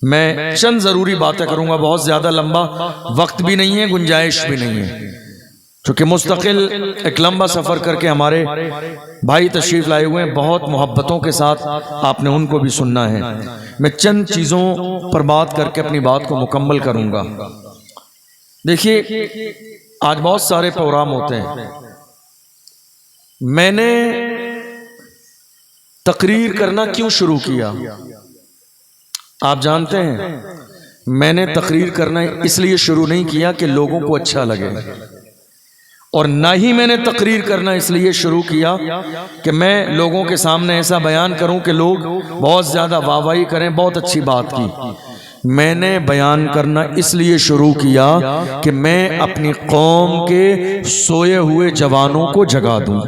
मैं चंद ज़रूरी बातें करूंगा, बहुत ज़्यादा लंबा वक्त भी नहीं है, गुंजाइश भी नहीं है, क्योंकि मुस्तकिल एक लंबा सफ़र करके हमारे भाई तशरीफ़ लाए हुए हैं, बहुत मोहब्बतों के साथ आपने उनको भी सुनना है। मैं चंद चीज़ों पर बात करके अपनी बात को मुकम्मल करूंगा। देखिए, आज बहुत सारे प्रोग्राम होते हैं। मैंने तकरीर करना क्यों शुरू किया आप जानते हैं? मैंने तकरीर करना इसलिए शुरू नहीं किया कि लोगों को अच्छा लगे, और ना ही मैंने तकरीर करना इसलिए शुरू किया कि मैं लोगों के सामने ऐसा बयान करूं कि लोग बहुत ज़्यादा वाहवाही करें, बहुत अच्छी बात की। मैंने बयान करना इसलिए शुरू किया कि मैं अपनी कौम के सोए हुए जवानों को जगा दूं,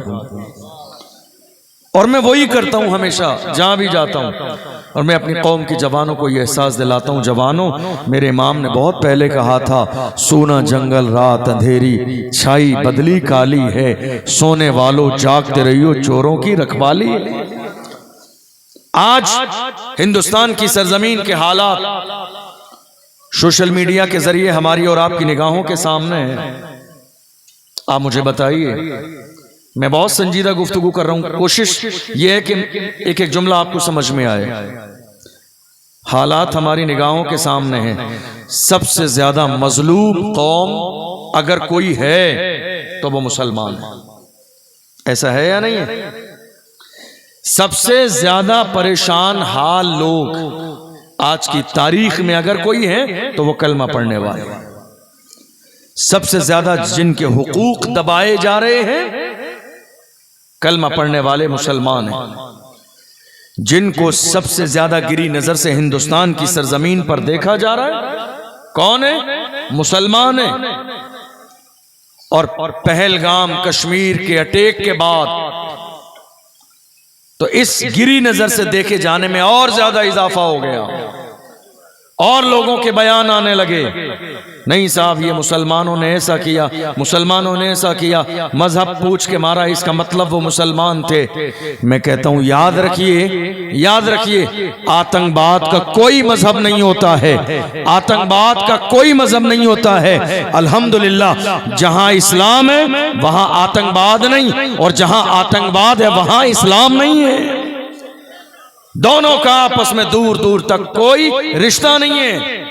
और मैं वही करता हूं हमेशा जहां भी जाता हूं, और मैं अपनी कौम के जवानों को ये एहसास दिलाता हूं, जवानों, मेरे इमाम ने बहुत पहले कहा था, सोना जंगल रात अंधेरी छाई बदली काली है, सोने वालों जागते रहियो चोरों की रखवाली। आज हिंदुस्तान की सरजमीन के हालात सोशल मीडिया के जरिए हमारी और आपकी निगाहों के सामने है। आप मुझे बताइए, मैं बहुत संजीदा गुफ्तगू कर रहा हूं, कोशिश ये है कि एक एक जुमला आपको समझ में आए। हालात हमारी निगाहों के सामने हैं। सबसे ज्यादा मजलूम कौम अगर कोई है तो वो मुसलमान है। ऐसा है या नहीं है? सबसे ज्यादा परेशान हाल लोग आज की तारीख में अगर कोई है तो वो कलमा पढ़ने वाले। सबसे ज्यादा जिनके हुकूक दबाए जा रहे हैं कलमा पढ़ने वाले मुसलमान हैं। जिनको सबसे ज्यादा गिरी नजर से हिंदुस्तान की सरजमीन पर देखा जा रहा है कौन है? मुसलमान है। और पहलगाम कश्मीर के अटैक के बाद तो इस गिरी नजर से देखे जाने में और ज्यादा इजाफा हो गया, और लोगों के बयान आने लगे, नहीं साहब ये मुसलमानों ने ऐसा किया, मुसलमानों ने ऐसा किया, मजहब पूछ के मारा, इसका मतलब वो मुसलमान थे। मैं कहता हूं याद रखिए, याद रखिए, आतंकवाद का कोई मजहब नहीं होता है, आतंकवाद का कोई मजहब नहीं होता है। अल्हम्दुलिल्लाह, जहां इस्लाम है वहां आतंकवाद नहीं, और जहां आतंकवाद है वहां इस्लाम नहीं है। दोनों का आपस में दूर दूर तक कोई रिश्ता नहीं है।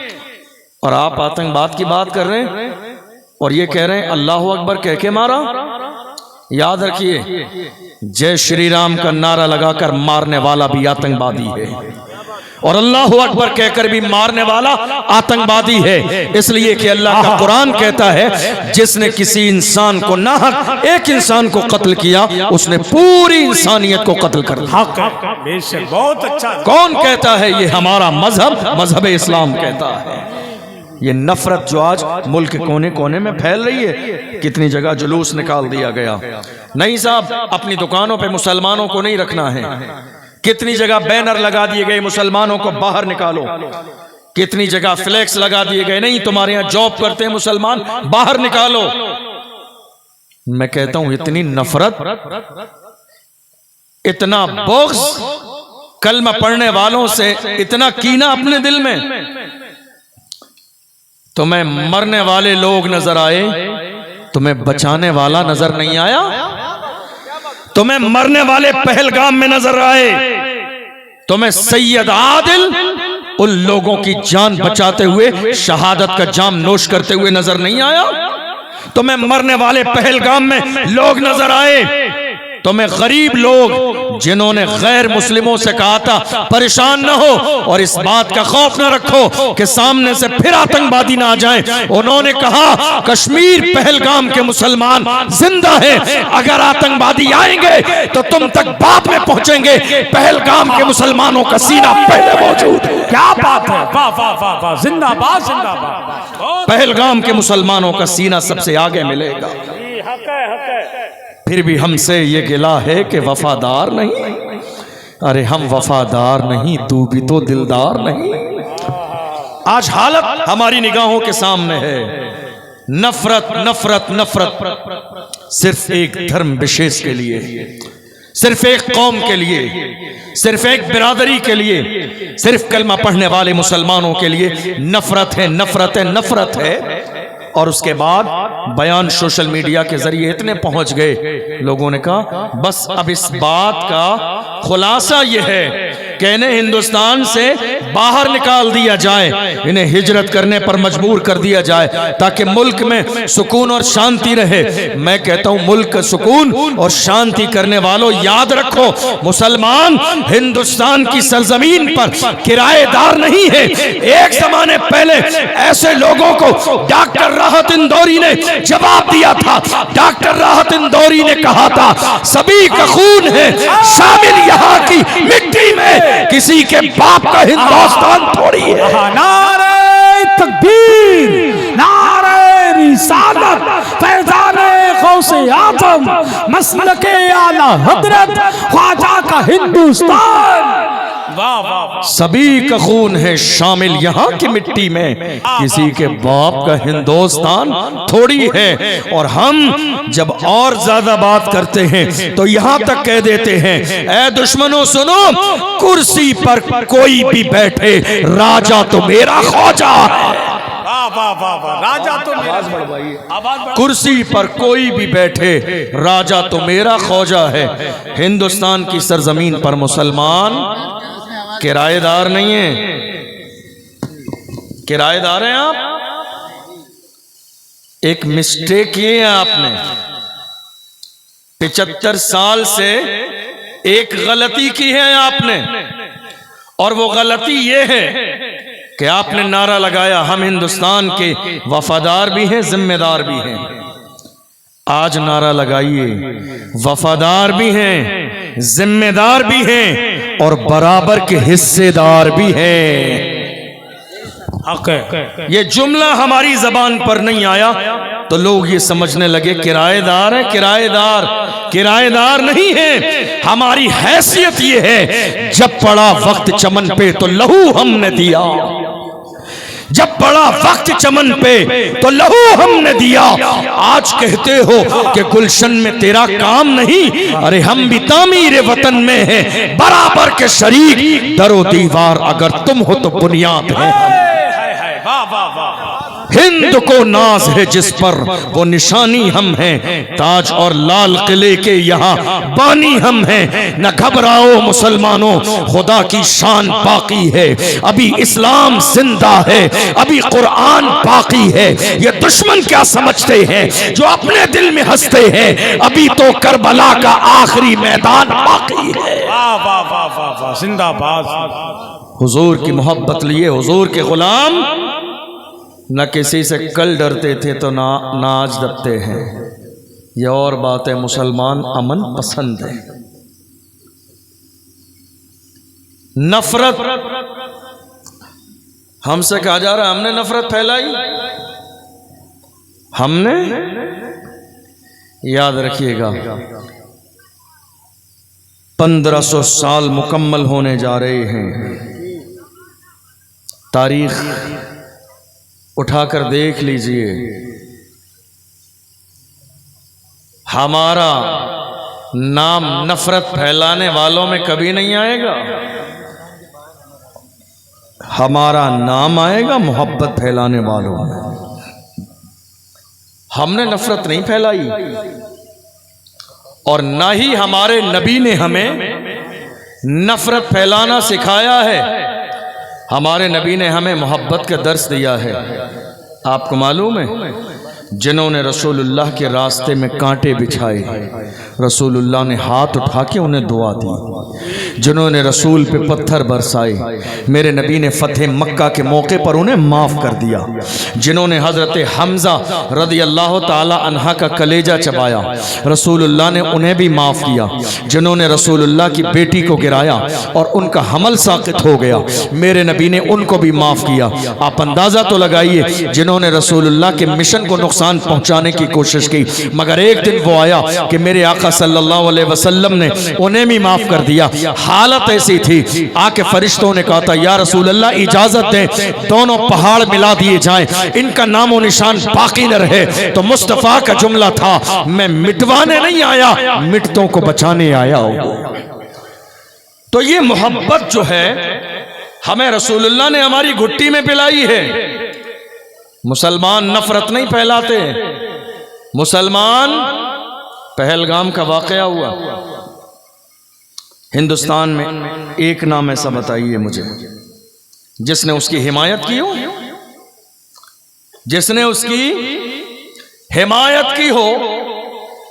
और आप आतंकवाद की बात कर रहे हैं और ये कह रहे हैं अल्लाह अकबर कह के मारा। याद रखिए, जय श्री राम का नारा लगाकर मारने वाला भी आतंकवादी है, और अल्लाह अकबर कहकर भी मारने वाला आतंकवादी है। इसलिए कि अल्लाह का कुरान कहता है, जिसने किसी इंसान को नाहक एक इंसान को कत्ल किया उसने पूरी इंसानियत को कत्ल कर दिया। बहुत अच्छा। कौन कहता है? ये हमारा मजहब, मजहब इस्लाम कहता है। ये नफरत जो आज मुल्क के कोने कोने में फैल रही है, कितनी जगह जुलूस निकाल दिया गया। नहीं साहब, अपनी दुकानों पे मुसलमानों को नहीं रखना है। कितनी जगह बैनर लगा दिए गए, मुसलमानों को बाहर निकालो। कितनी जगह फ्लैक्स लगा दिए गए, नहीं तुम्हारे यहां जॉब करते हैं मुसलमान, बाहर निकालो। मैं कहता हूं इतनी नफरत, इतना बुग़्ज़ कलमा पढ़ने वालों से, इतना कीना अपने दिल में, तुम्हें मरने वाले लोग नजर आए, तुम्हें बचाने वाला नजर नहीं आया। तुम्हें मरने वाले पहलगाम में नजर आए, तुम्हें सैयद आदिल उन लोगों की जान बचाते हुए शहादत का जाम नोश करते हुए नजर नहीं आया। तुम्हें मरने वाले पहलगाम में लोग नजर आए, तुम्हें गरीब लोग जिन्होंने गैर मुस्लिमों से कहा था परेशान न हो और इस बात का खौफ न रखो कि सामने से फिर आतंकवादी ना आ जाएं, उन्होंने कहा कश्मीर पहलगाम के मुसलमान जिंदा है, अगर आतंकवादी आएंगे तो तुम तक बाद में पहुंचेंगे, पहलगाम के मुसलमानों का सीना पहले मौजूद है। क्या बात है, वाह वाह वाह वाह, जिंदाबाद जिंदाबाद। पहलगाम के मुसलमानों का सीना सबसे आगे मिलेगा। फिर भी हमसे ये गिला है कि वफादार नहीं। अरे हम वफादार नहीं, तू भी तो दिलदार नहीं। आज हालत हमारी निगाहों के सामने है। नफरत नफरत नफरत सिर्फ एक धर्म विशेष के लिए। सिर्फ एक कौम के लिए, सिर्फ एक बिरादरी के लिए, सिर्फ कलमा पढ़ने वाले मुसलमानों के लिए नफरत है, नफरत है, नफरत है। और उसके बाद बयान सोशल मीडिया के जरिए इतने पहुंच गए, लोगों ने कहा बस अब इस बात का खुलासा यह है कि इन्हें हिंदुस्तान से बाहर निकाल दिया जाए, इन्हें हिजरत करने पर मजबूर कर दिया जाए ताकि मुल्क में सुकून और शांति रहे। मैं कहता हूं मुल्क सुकून और शांति करने वालों, याद रखो मुसलमान हिंदुस्तान की सरजमीन पर किराएदार नहीं है। एक जमाने पहले ऐसे लोगों को डॉक्टर राहत इंदौरी ने जवाब दिया था। डॉक्टर राहत इंदौरी ने कहा था सभी का खून है शामिल यहाँ की मिट्टी में, किसी के बाप का हिंदुस्तान थोड़ी है। नारे तकबीर, नारे रिसालत, फैज़ाने गौसे आज़म, मसलके आला हज़रत ख्वाजा का हिंदुस्तान। वाह वाह, सभी का खून है शामिल यहाँ की मिट्टी में, किसी के बाप का हिंदुस्तान थोड़ी है। और हम जब और ज्यादा बात करते हैं तो यहाँ तक कह देते हैं ऐ दुश्मनों सुनो, कुर्सी पर कोई भी बैठे राजा तो मेरा ख्वाजा है। राजा तो मेरा, कुर्सी पर कोई भी बैठे राजा तो मेरा ख्वाजा है। हिंदुस्तान की सरजमीन पर मुसलमान किराएदार नहीं है। किराएदार हैं आप। एक मिस्टेक किए हैं आपने, 75 साल से एक गलती की है आपने, और वो गलती ये है कि आपने नारा लगाया हम हिंदुस्तान के वफादार भी हैं, जिम्मेदार भी हैं। आज नारा लगाइए वफादार भी हैं, जिम्मेदार भी हैं और बराबर के हिस्सेदार भी हैं। ये जुमला हमारी जबान पर नहीं आया तो लोग ये समझने लगे किराएदार है। किराएदार किराएदार नहीं है। हमारी हैसियत ये है जब पड़ा वक्त चमन पे तो लहू हमने दिया, जब पड़ा वक्त चमन पे तो लहू हमने दिया। आज कहते हो कि गुलशन में तेरा काम नहीं, अरे हम भी तामीर वतन में हैं, बराबर के शरीक, दरो दीवार अगर तुम हो तो बुनियाद है। हिंद को नाज है जिस पर वो निशानी हम हैं, ताज और लाल किले के यहाँ बानी हम हैं। न घबराओ मुसलमानों, खुदा की शान बाकी है, अभी इस्लाम जिंदा है, अभी कुरान बाकी है। ये दुश्मन क्या समझते हैं जो अपने दिल में हंसते हैं, अभी तो करबला का आखिरी मैदान बाकी है। जिंदाबाद। हुजूर की मोहब्बत लिए हुजूर के गुलाम न किसी से कल डरते थे तो ना आज डरते हैं। ये और बात है, मुसलमान अमन पसंद है। नफरत हमसे कहा जा रहा है हमने नफरत फैलाई, हमने। याद रखिएगा 1500 साल मुकम्मल होने जा रहे हैं। तारीख उठाकर देख लीजिए, हमारा नाम नफरत फैलाने वालों में कभी नहीं आएगा। हमारा नाम आएगा मोहब्बत फैलाने वालों में। हमने नफरत नहीं फैलाई और ना ही हमारे नबी ने हमें नफरत फैलाना सिखाया है। हमारे नबी ने हमें मोहब्बत का दर्स दिया है। आपको मालूम है जिन्होंने रसूलुल्लाह के रास्ते में कांटे बिछाए, रसूलुल्लाह ने हाथ उठा के उन्हें दुआ दी। जिन्होंने रसूल पे पत्थर बरसाए, मेरे नबी ने फतेह मक्का के मौके पर उन्हें माफ़ कर दिया। जिन्होंने हज़रत हमज़ा रज़ी अल्लाह ताला अन्हा का कलेजा चबाया, रसूलुल्लाह ने उन्हें भी माफ़ किया। जिन्होंने रसूलुल्लाह की बेटी को गिराया और उनका हमल साक़ित हो गया, मेरे नबी ने उनको भी माफ़ किया। आप अंदाज़ा तो लगाइए, जिन्होंने रसूलुल्लाह के मिशन को नुकसान नुकसान पहुंचाने की कोशिश की, मगर एक दिन वो आया कि मेरे आका सल्लल्लाहु अलैहि वसल्लम ने उन्हें भी माफ कर दिया। हालत ऐसी थी, आके फरिश्तों ने कहा था या रसूल अल्लाह इजाजत दें दोनों पहाड़ मिला दिए जाएं, इनका नामो निशान बाकी न रहे। तो मुस्तफा का जुमला था, मैं मिटवाने नहीं आया, मिटतों को बचाने आया हूं। तो ये मोहब्बत जो है हमें रसूलुल्लाह ने हमारी घुट्टी में पिलाई है। मुसलमान नफरत नहीं फैलाते। मुसलमान, पहलगाम का वाकया हुआ हिंदुस्तान में, एक नाम ऐसा बताइए मुझे जिसने उसकी हिमायत की हो, जिसने उसकी हिमायत की हो।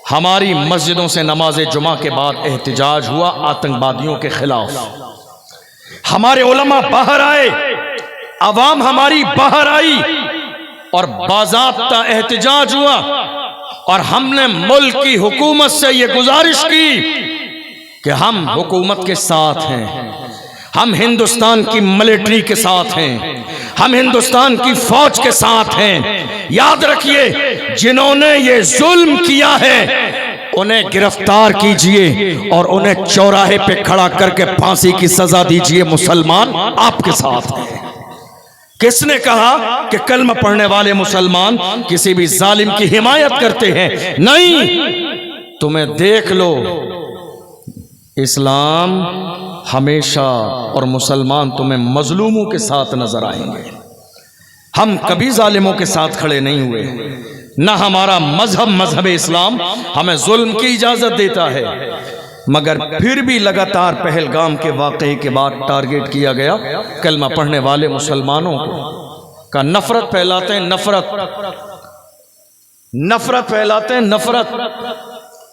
हमारी मस्जिदों से नमाज जुमा के बाद एहतिजाज हुआ आतंकवादियों के खिलाफ। हमारे उलमा बाहर आए, अवाम हमारी बाहर आई और बाज़ाब्ता एहतिजाज हुआ। और हमने मुल्क की हुकूमत से यह गुजारिश की कि हम हुकूमत के साथ हैं, हम हिंदुस्तान की मिलिट्री के साथ हैं, हम हिंदुस्तान की फौज के साथ हैं। याद रखिए, जिन्होंने ये जुल्म किया है उन्हें गिरफ्तार कीजिए और उन्हें चौराहे पे खड़ा करके फांसी की सजा दीजिए। मुसलमान आपके साथ हैं। किसने कहा कि कलमा पढ़ने वाले मुसलमान किसी भी जालिम की हिमायत करते हैं? नहीं, तुम्हें देख लो, इस्लाम हमेशा और मुसलमान तुम्हें मजलूमों के साथ नजर आएंगे। हम कभी जालिमों के साथ खड़े नहीं हुए, ना हमारा मजहब इस्लाम हमें जुल्म की इजाजत देता है। मगर फिर भी लगातार पहलगाम के वाकये के बाद टारगेट किया गया कलमा पढ़ने वाले मुसलमानों को। का नफरत फैलाते हैं, नफरत फैलाते हैं, नफरत।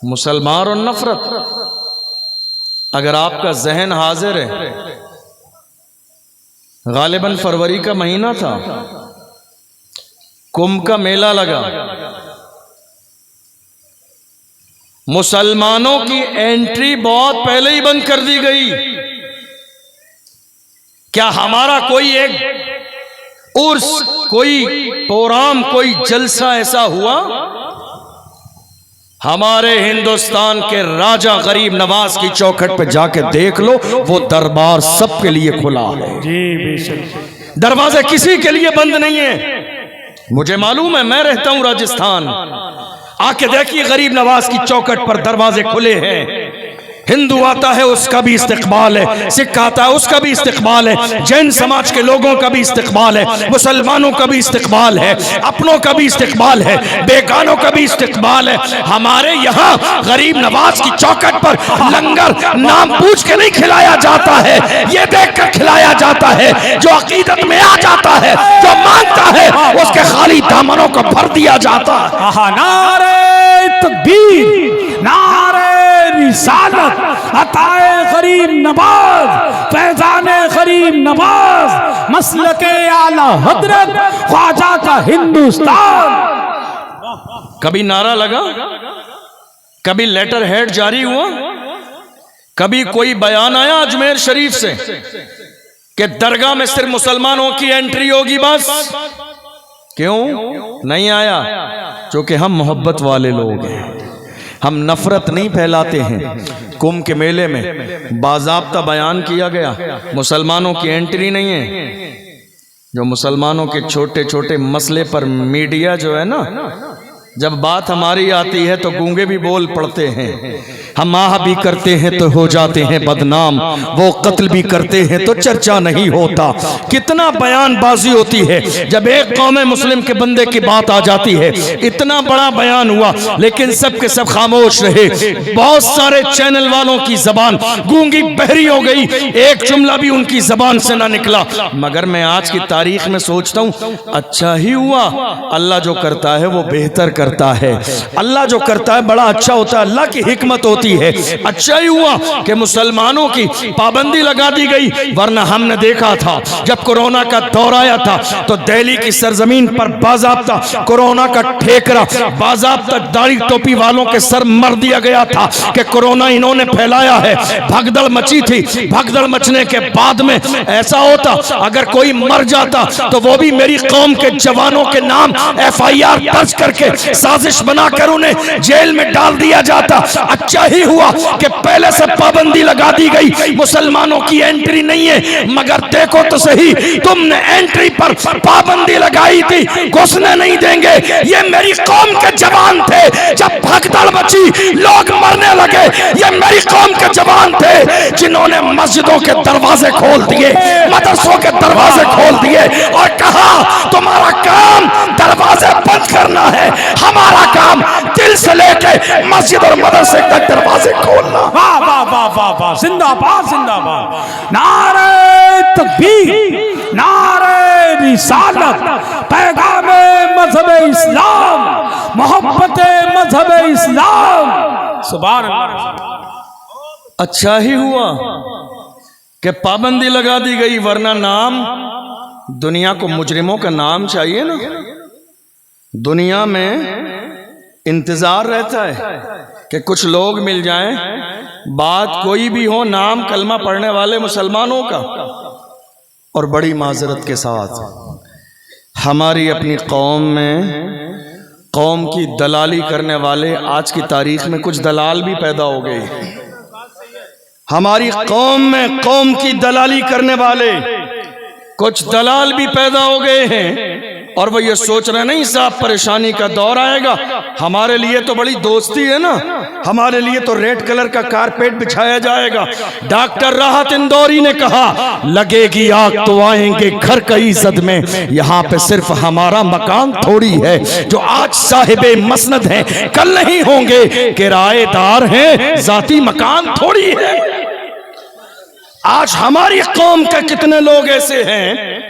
मुसलमान और नफरत। अगर आपका जहन हाजिर है, गालिबन फरवरी का महीना था, कुंभ का मेला लगा, मुसलमानों की एंट्री बहुत पहले ही बंद कर दी गई। क्या हमारा कोई एक उर्स, कोई प्रोग्राम, कोई जलसा ऐसा हुआ? हमारे हिंदुस्तान के राजा गरीब नवाज की चौखट पे जाके देख लो, वो दरबार सबके लिए खुला है जी, बेशक। दरवाजे किसी के लिए बंद नहीं है। मुझे मालूम है, मैं रहता हूं राजस्थान। आके देखिए, गरीब नवाज की चौखट पर दरवाजे खुले हैं। हिंदू आता है उसका भी इस्तकबाल है, सिख आता है उसका भी इस्तकबाल है, जैन समाज के लोगों का भी इस्तकबाल है, मुसलमानों का भी इस्तकबाल है, अपनों का भी इस्तकबाल है, बेगानों का भी इस्तकबाल है। हमारे यहाँ गरीब नवाज की चौखट पर लंगर नाम पूछ के नहीं खिलाया जाता है, ये देख कर खिलाया जाता है। जो अकीदत में आ जाता है, जो मानता है, उसके खाली दामनों को भर दिया जाता है। नारे तकबीर, नारे रिसालत, अताए गरीब नवाज, फैजाने गरीब नवाज, मसलके आला हजरत ख्वाजा का हिंदुस्तान। कभी नारा लगा, कभी लेटर हेड जारी हुआ, कभी कोई बयान आया अजमेर शरीफ से कि दरगाह में सिर्फ मुसलमानों की एंट्री होगी बस? क्यों नहीं आया? क्योंकि हम मोहब्बत वाले लोग हैं, हम नफरत नहीं फैलाते हैं। कुंभ के मेले में बाज़ाब्ता बयान किया गया, मुसलमानों की एंट्री नहीं है। जो मुसलमानों के छोटे छोटे मसले पर मीडिया जो है ना, जब बात हमारी आती है तो गूंगे भी बोल पड़ते हैं। हम आह भी करते हैं तो हो जाते हैं बदनाम, वो कत्ल भी करते हैं तो चर्चा नहीं होता। कितना बयानबाजी होती है जब एक कौम मुस्लिम के बंदे की बात आ जाती है। इतना बड़ा बयान हुआ लेकिन सब के सब खामोश रहे। बहुत सारे चैनल वालों की जबान गूंगी बहरी हो गई, एक जुमला भी उनकी जबान से ना निकला। मगर मैं आज की तारीख में सोचता हूँ, अच्छा ही हुआ, अल्लाह जो करता है वो बेहतर करता करता है। अल्लाह जो करता है बड़ा अच्छा होता है, अल्लाह की हिकमत होती है। अच्छा ही हुआ कि मुसलमानों की पाबंदी लगा दी गई, वरना हमने देखा था जब कोरोना का दौर आया था तो दिल्ली की सरजमीन पर बाज़ाब्ता कोरोना का ठेकरा बाज़ाब्ता दाढ़ी टोपी वालों के सर मर दिया गया था कि कोरोना इन्होंने फैलाया है। भगदड़ मची थी। भगदड़ मचने के बाद में ऐसा होता अगर कोई मर जाता तो वो भी मेरी कौम के जवानों के नाम FIR दर्ज करके साजिश बनाकर उन्हें जेल में डाल दिया जाता। अच्छा ही हुआ कि पहले से पाबंदी लगा दी गई, मुसलमानों की एंट्री नहीं है। मगर देखो तो सही, तुमने एंट्री पर पाबंदी लगाई थी, घुसने नहीं देंगे। ये मेरी कौम के जवान थे। जब भगदड़ मची लोग मरने लगे, ये मेरी कौम के जवान थे जिन्होंने मस्जिदों के दरवाजे खोल दिए, मदरसों के दरवाजे खोल दिए और कहा तुम्हारा काम दरवाजे बंद करना है, हमारा काम दिल से लेके मस्जिद और मदरसे तक दरवाजे खोलना। वाह वाह वाह वाह वाह, जिंदाबाद जिंदाबाद, नारे तकबीर, नारे रिसालत, पैगामे मजहब इस्लाम, मोहब्बत मजहब इस्लाम। सुभान अल्लाह। अच्छा ही हुआ कि पाबंदी लगा दी गई, वरना नाम दुनिया को मुजरिमों का नाम चाहिए ना। दुनिया में इंतजार रहता है कि कुछ लोग मिल जाएं, बात कोई भी हो, नाम कलमा पढ़ने वाले मुसलमानों का। और बड़ी माजरत के साथ हमारी अपनी कौम में कौम की दलाली करने वाले आज की तारीख में कुछ दलाल भी पैदा हो गए। हमारी कौम में कौम की दलाली करने वाले कुछ दलाल भी पैदा हो गए हैं और वो ये सोच रहे नहीं साहब परेशानी का दौर आएगा, हमारे लिए तो बड़ी दोस्ती है ना, हमारे लिए तो रेड कलर का कारपेट बिछाया जाएगा। डॉक्टर राहत इंदौरी ने कहा लगेगी आग तो आएंगे घर कई सद में, यहाँ पे सिर्फ हमारा मकान थोड़ी है। जो आज साहिबे मसनद हैं कल नहीं होंगे, किराएदार हैं जाती मकान थोड़ी है। आज हमारी कौम के कितने लोग ऐसे हैं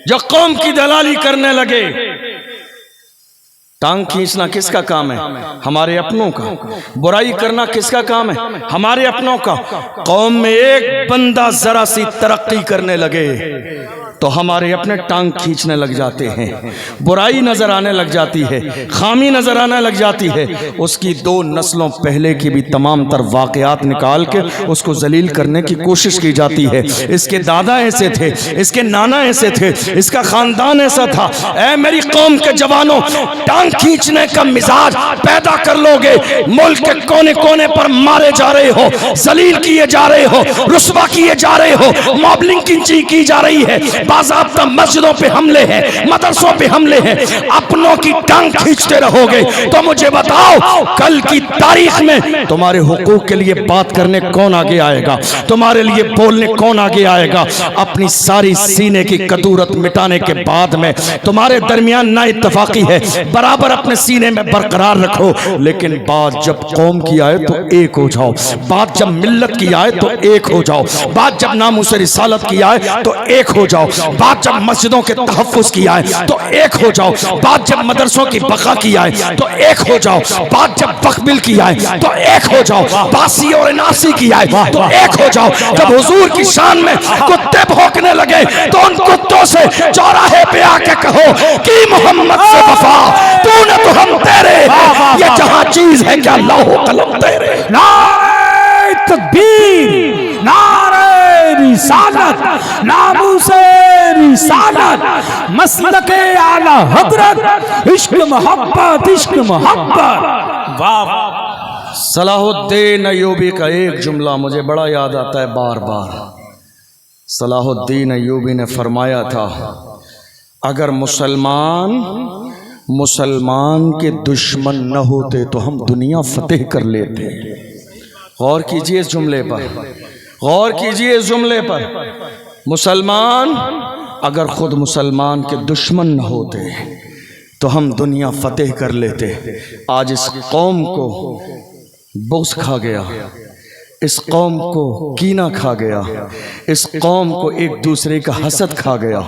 जो कौम की दलाली करने लगे। टांग खींचना किसका काम है? हमारे अपनों का। बुराई करना किसका काम है? हमारे अपनों का। कौम में एक बंदा जरा सी तरक्की करने लगे तो हमारे अपने टांग खींचने लग जाते हैं, बुराई नजर आने लग जाती है, खामी नजर आने लग जाती है। उसकी 2 नस्लों पहले की भी तमाम तर वाकयात निकाल के उसको जलील करने की कोशिश की जाती है। इसके दादा ऐसे थे, इसके नाना ऐसे थे, इसका खानदान ऐसा था। ऐ मेरी कौम के जवानों, टांग खींचने का मिजाज पैदा कर लोगे, मुल्क के कोने कोने पर मारे जा रहे हो, जलील किए जा रहे हो, रुस्वा किए जा रहे हो, मॉबलिंग की जा रही है, बाज़ाब्ता मस्जिदों पे हमले हैं, मदरसों पे हमले हैं, अपनों की टांग खींचते रहोगे तो मुझे बताओ कल की तारीख में तुम्हारे हुकूक के लिए बात करने कौन आगे आएगा? तुम्हारे लिए बोलने कौन आगे आएगा? अपनी सारी सीने की कदूरत मिटाने के बाद में तुम्हारे दरमियान ना इत्तफाकी है, बराबर अपने सीने में बरकरार रखो। लेकिन बात जब कौम की आए तो एक हो जाओ, बात जब मिल्लत की आए तो एक हो जाओ, बात जब नामूस रिसालत की आए तो एक हो जाओ, बात जब मस्जिदों के तहफ्फुज़ की आए तो एक हो जाओ, बात जब मदरसों की बका की आए तो एक हो जाओ, बात जब बकबिल की आए तो एक हो जाओ, बासी और नासी की आए तो एक हो जाओ। जब हुजूर की शान में कुत्ते भौंकने लगे तो उन कुत्तों से चौराहे पे आके कहो कि मोहम्मद से वफा तूने तो हम तेरे, ये जहां चीज है क्या लौह कलम तेरे। नारे तकबीर, नारे रिसालत, नामूसे रिसालत, मसलके आला हजरत, इश्क मोहब्बत, इश्क मोहब्बत। वाह। सलाहुद्दीन अय्यूबी का एक जुमला मुझे बड़ा याद आता है बार बार। सलाहुद्दीन अय्यूबी ने फरमाया था अगर मुसलमान के दुश्मन न होते तो हम दुनिया फतेह कर लेते। गौर कीजिए इस जुमले पर, गौर कीजिए इस जुमले पर। मुसलमान अगर खुद मुसलमान के दुश्मन न होते तो हम दुनिया फतेह कर लेते। आज इस कौम को बुग़्ज़ खा गया, इस कौम को कीना खा गया, इस कौम को एक दूसरे का हसद खा गया,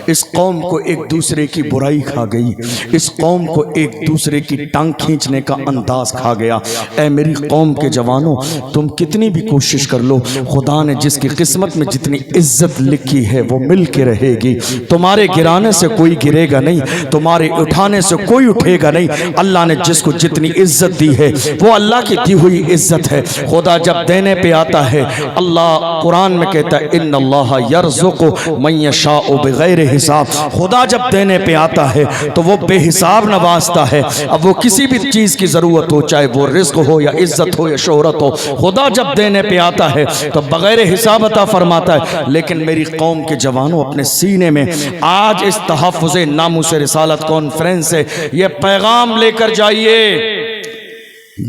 इस कौम को एक दूसरे की बुराई खा गई, इस कौम को एक दूसरे की टांग खींचने का अंदाज खा गया। ऐ मेरी कौम के जवानों, तुम कितनी भी कोशिश कर लो, खुदा ने जिसकी किस्मत में जितनी इज्जत लिखी है वो मिल के रहेगी। तुम्हारे गिराने से कोई गिरेगा नहीं, तुम्हारे उठाने से कोई उठेगा नहीं। अल्लाह ने जिसको जितनी इज्जत दी है वो अल्लाह की दी हुई इज्जत है। खुदा जब देने पे आता है, अल्लाह कुरान में कहता है इन्नल्लाह यर्ज़ुक़ु मन यशाअ बिग़ैर हिसाब। खुदा जब देने पे आता है तो वो बेहिसाब नवाजता है। अब वो किसी भी चीज़ की ज़रूरत हो, चाहे वो रिज़्क़ हो या इज्जत हो या शोहरत हो, खुदा जब देने पे आता है तो बग़ैर हिसाब अता फरमाता है। लेकिन मेरी कौम के जवानों, अपने सीने में आज इस तहफ़्फ़ुज़े नामूसे रिसालत कॉन्फ्रेंस से ये पैगाम लेकर जाइए,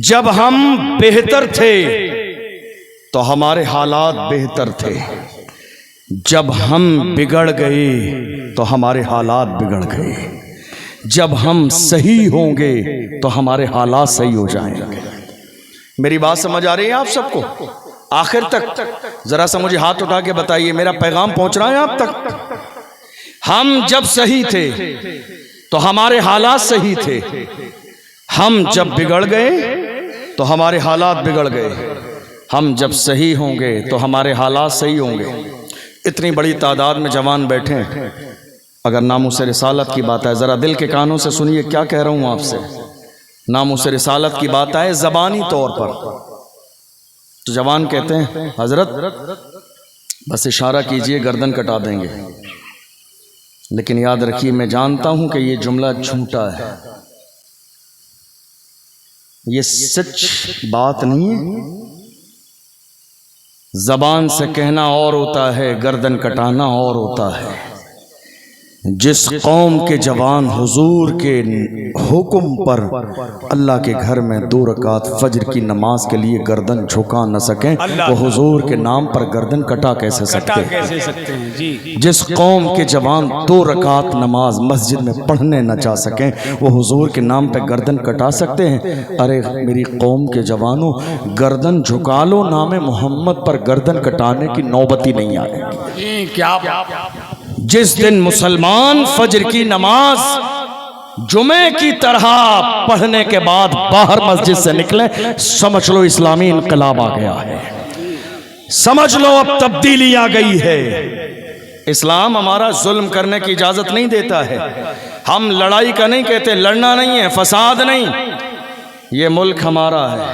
जब हम बेहतर थे तो हमारे हालात बेहतर थे, जब हम बिगड़ गए तो हमारे हालात बिगड़ गए, जब हम सही होंगे तो हमारे हालात सही हो जाएंगे। मेरी बात समझ आ रही है आप सबको? आखिर तक जरा सा मुझे हाथ उठा के बताइए, मेरा पैगाम पहुंच रहा है आप तक? हम जब सही थे तो हमारे हालात सही थे, हम जब बिगड़ गए तो हमारे हालात बिगड़ गए, हम जब सही होंगे तो हमारे हालात सही होंगे। इतनी बड़ी तादाद में जवान बैठे हैं, अगर नामूसे रिसालत की बात है, ज़रा दिल के कानों से सुनिए क्या कह रहा हूँ आपसे। नामूसे रिसालत की बात आए ज़बानी तौर पर तो जवान कहते हैं हजरत बस इशारा कीजिए गर्दन कटा देंगे। लेकिन याद रखिए, मैं जानता हूं कि ये जुमला झूठा है, ये सच बात नहीं है। जबान से कहना और होता है, गर्दन कटाना और होता है। जिस कौम के जवान हुजूर के हुक्म पर अल्लाह के घर में 2 रकात फजर की नमाज के लिए गर्दन झुका न सकें, वो हुजूर के नाम पर गर्दन कटा कैसे सकते हैं जी। जिस कौम के जवान 2 रकात नमाज मस्जिद में पढ़ने न जा सकें, वो हुजूर के नाम पर गर्दन कटा सकते हैं? अरे मेरी कौम के जवानों, गर्दन झुका लो, नाम मोहम्मद पर गर्दन कटाने की नौबत ही नहीं आएगी। क्या जिस दिन मुसलमान फजर की नमाज जुमे की तरह पढ़ने के बाद बाहर मस्जिद से निकले, समझ लो इस्लामी इनकलाब आ गया है, समझ लो अब तब्दीली आ गई है। इस्लाम हमारा जुल्म करने की इजाजत नहीं देता है। हम लड़ाई का नहीं कहते, लड़ना नहीं है, फसाद नहीं। ये मुल्क हमारा है,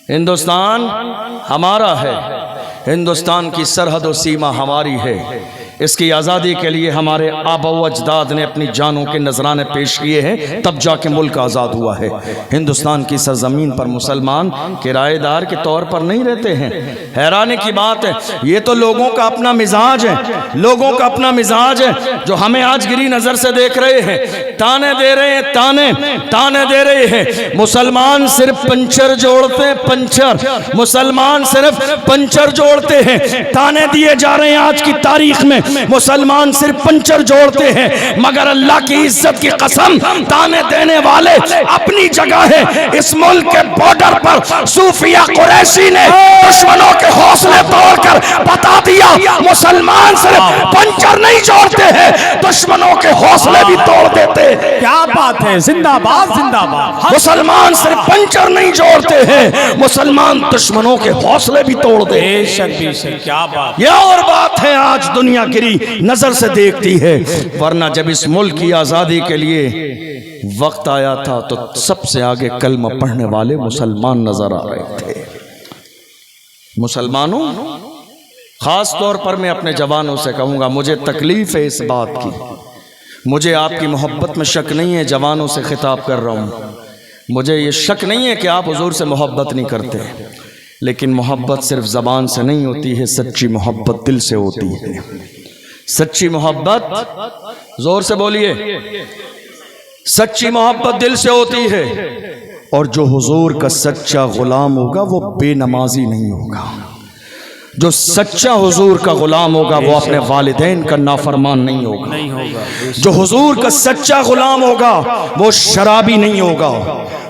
हिंदुस्तान हमारा है, हिंदुस्तान की सरहद और सीमा हमारी है। इसकी आज़ादी के लिए हमारे आबा व अजदाद ने अपनी जानों के नजराने पेश किए हैं, तब जाके मुल्क आज़ाद हुआ है। हिंदुस्तान की सरजमीन पर मुसलमान किराएदार के तौर पर नहीं रहते हैं। हैरानी की बात है, ये तो लोगों का अपना मिजाज है, लोगों का अपना मिजाज है, जो हमें आज गिरी नज़र से देख रहे हैं, ताने दे रहे हैं, ताने दे रहे हैं। मुसलमान सिर्फ पंचर जोड़ते हैं, पंचर, मुसलमान सिर्फ पंचर जोड़ते हैं। ताने दिए जा रहे हैं आज की तारीख में, मुसलमान सिर्फ पंचर जोड़ते हैं। मगर अल्लाह की इज्जत की कसम, ताने देने वाले अपनी जगह है। इस मुल्क के बॉर्डर पर सूफिया कुरैशी ने दुश्मनों के हौसले तोड़कर बता दिया, मुसलमान सिर्फ पंचर नहीं जोड़ते हैं, दुश्मनों के हौसले भी तोड़ देते हैं। क्या बात है, जिंदाबाद जिंदाबाद। मुसलमान सिर्फ पंचर नहीं जोड़ते हैं, मुसलमान दुश्मनों के हौसले भी तोड़ देते हैं। बेशक, क्या बात। ये और बात है, आज दुनिया गिरी नजर से देखती है, वरना जब इस मुल्क की आजादी के लिए वक्त आया था तो सबसे आगे कलमा पढ़ने वाले मुसलमान नजर आ रहे थे। मुसलमानों, खास तौर पर मैं अपने जवानों से कहूंगा, मुझे तकलीफ है इस बात की, मुझे आपकी मोहब्बत में शक नहीं है, जवानों से खिताब कर रहा हूं। मुझे ये शक नहीं है कि आप हुजूर से मोहब्बत नहीं करते, लेकिन मोहब्बत सिर्फ ज़बान से नहीं होती है, सच्ची मोहब्बत दिल से होती है। सच्ची मोहब्बत, जोर से बोलिए, सच्ची मोहब्बत दिल से होती है। और जो हुजूर का सच्चा गुलाम होगा वो बेनमाजी नहीं होगा। जो सच्चा हुजूर का गुलाम होगा वो अपने वालिदैन का नाफरमान नहीं होगा। जो हुजूर का सच्चा गुलाम होगा वो शराबी नहीं होगा,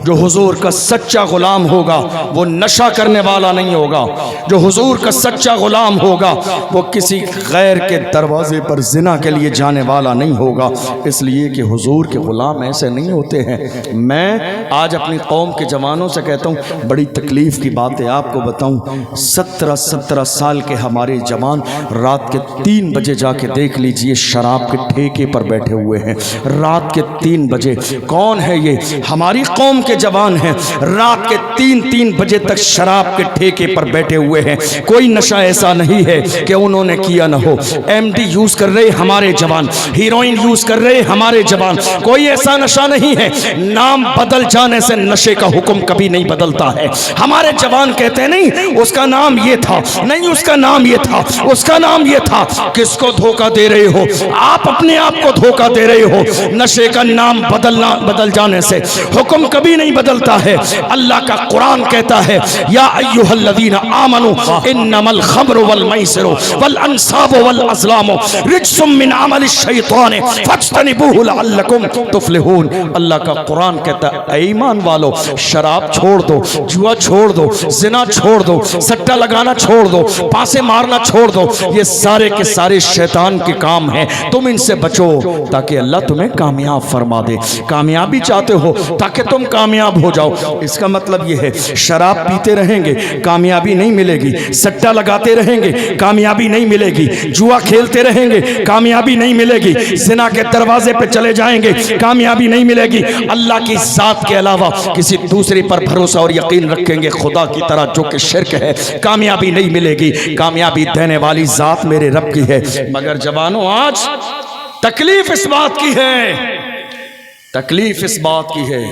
जो हुजूर का सच्चा गुलाम होगा वो नशा करने वाला नहीं होगा। जो हुजूर का सच्चा गुलाम होगा वो किसी गैर के दरवाजे पर जिना के लिए जाने वाला नहीं होगा, इसलिए कि हुजूर के गुलाम ऐसे नहीं होते हैं। मैं आज अपनी कौम के जवानों से कहता हूँ, बड़ी तकलीफ़ की बात है आपको बताऊँ, 17 साल के हमारे जवान रात के 3 बजे जाके देख लीजिए शराब के ठेके पर बैठे हुए हैं। रात के 3 बजे कौन है ये? हमारी कौम के जवान हैं, रात के 3 बजे तक शराब के ठेके पर बैठे हुए हैं। कोई नशा ऐसा नहीं है कि उन्होंने किया ना हो। एमडी यूज कर रहे हमारे जवान, हीरोइन यूज कर रहे हमारे जवान, कोई ऐसा नशा नहीं है। नाम बदल जाने से नशे का हुक्म कभी नहीं बदलता है। हमारे जवान कहते नहीं उसका नाम ये था, नहीं उसका नाम ये था, उसका नाम ये था। किसको धोखा दे रहे हो? आप अपने आप को धोखा दे रहे हो। नशे का नाम बदल जाने से हुक्म कभी नहीं बदलता है। अल्लाह का कुरान कहता है, या अय्युहल्लज़ीना आमनू इन्नमल खम्रु वल मैसिरु वल अंसाबु वल अज़लामु रिज्सुम मिन अमलिश शैतान फज्तनिबूहु लअल्लकुम तुफ्लिहून। अल्लाह का कुरान कहता है, ईमान वालो, शराब छोड़ दो, जुआ छोड़ दो, जिना छोड़ दो, सट्टा लगाना छोड़ दो, पासे मारना छोड़ दो। ये सारे के सारे शैतान के काम हैं, तुम इनसे बचो ताकि अल्लाह तुम्हें कामयाब फरमा दे। कामयाबी चाहते हो ताकि तुम कामयाब हो जाओ। इसका मतलब ये है, शराब पीते रहेंगे कामयाबी नहीं मिलेगी, सट्टा लगाते रहेंगे कामयाबी नहीं मिलेगी, जुआ खेलते रहेंगे कामयाबी नहीं मिलेगी, जिना के दरवाजे पे चले जाएंगे कामयाबी नहीं मिलेगी। अल्लाह की जात के अलावा किसी दूसरे पर भरोसा और यकीन रखेंगे खुदा की तरह, जो कि शिर्क है, कामयाबी नहीं मिलेगी। कामयाबी देने वाली जात मेरे रब की है। मगर जवानों, आज तकलीफ इस बात की है, तकलीफ इस बात की है,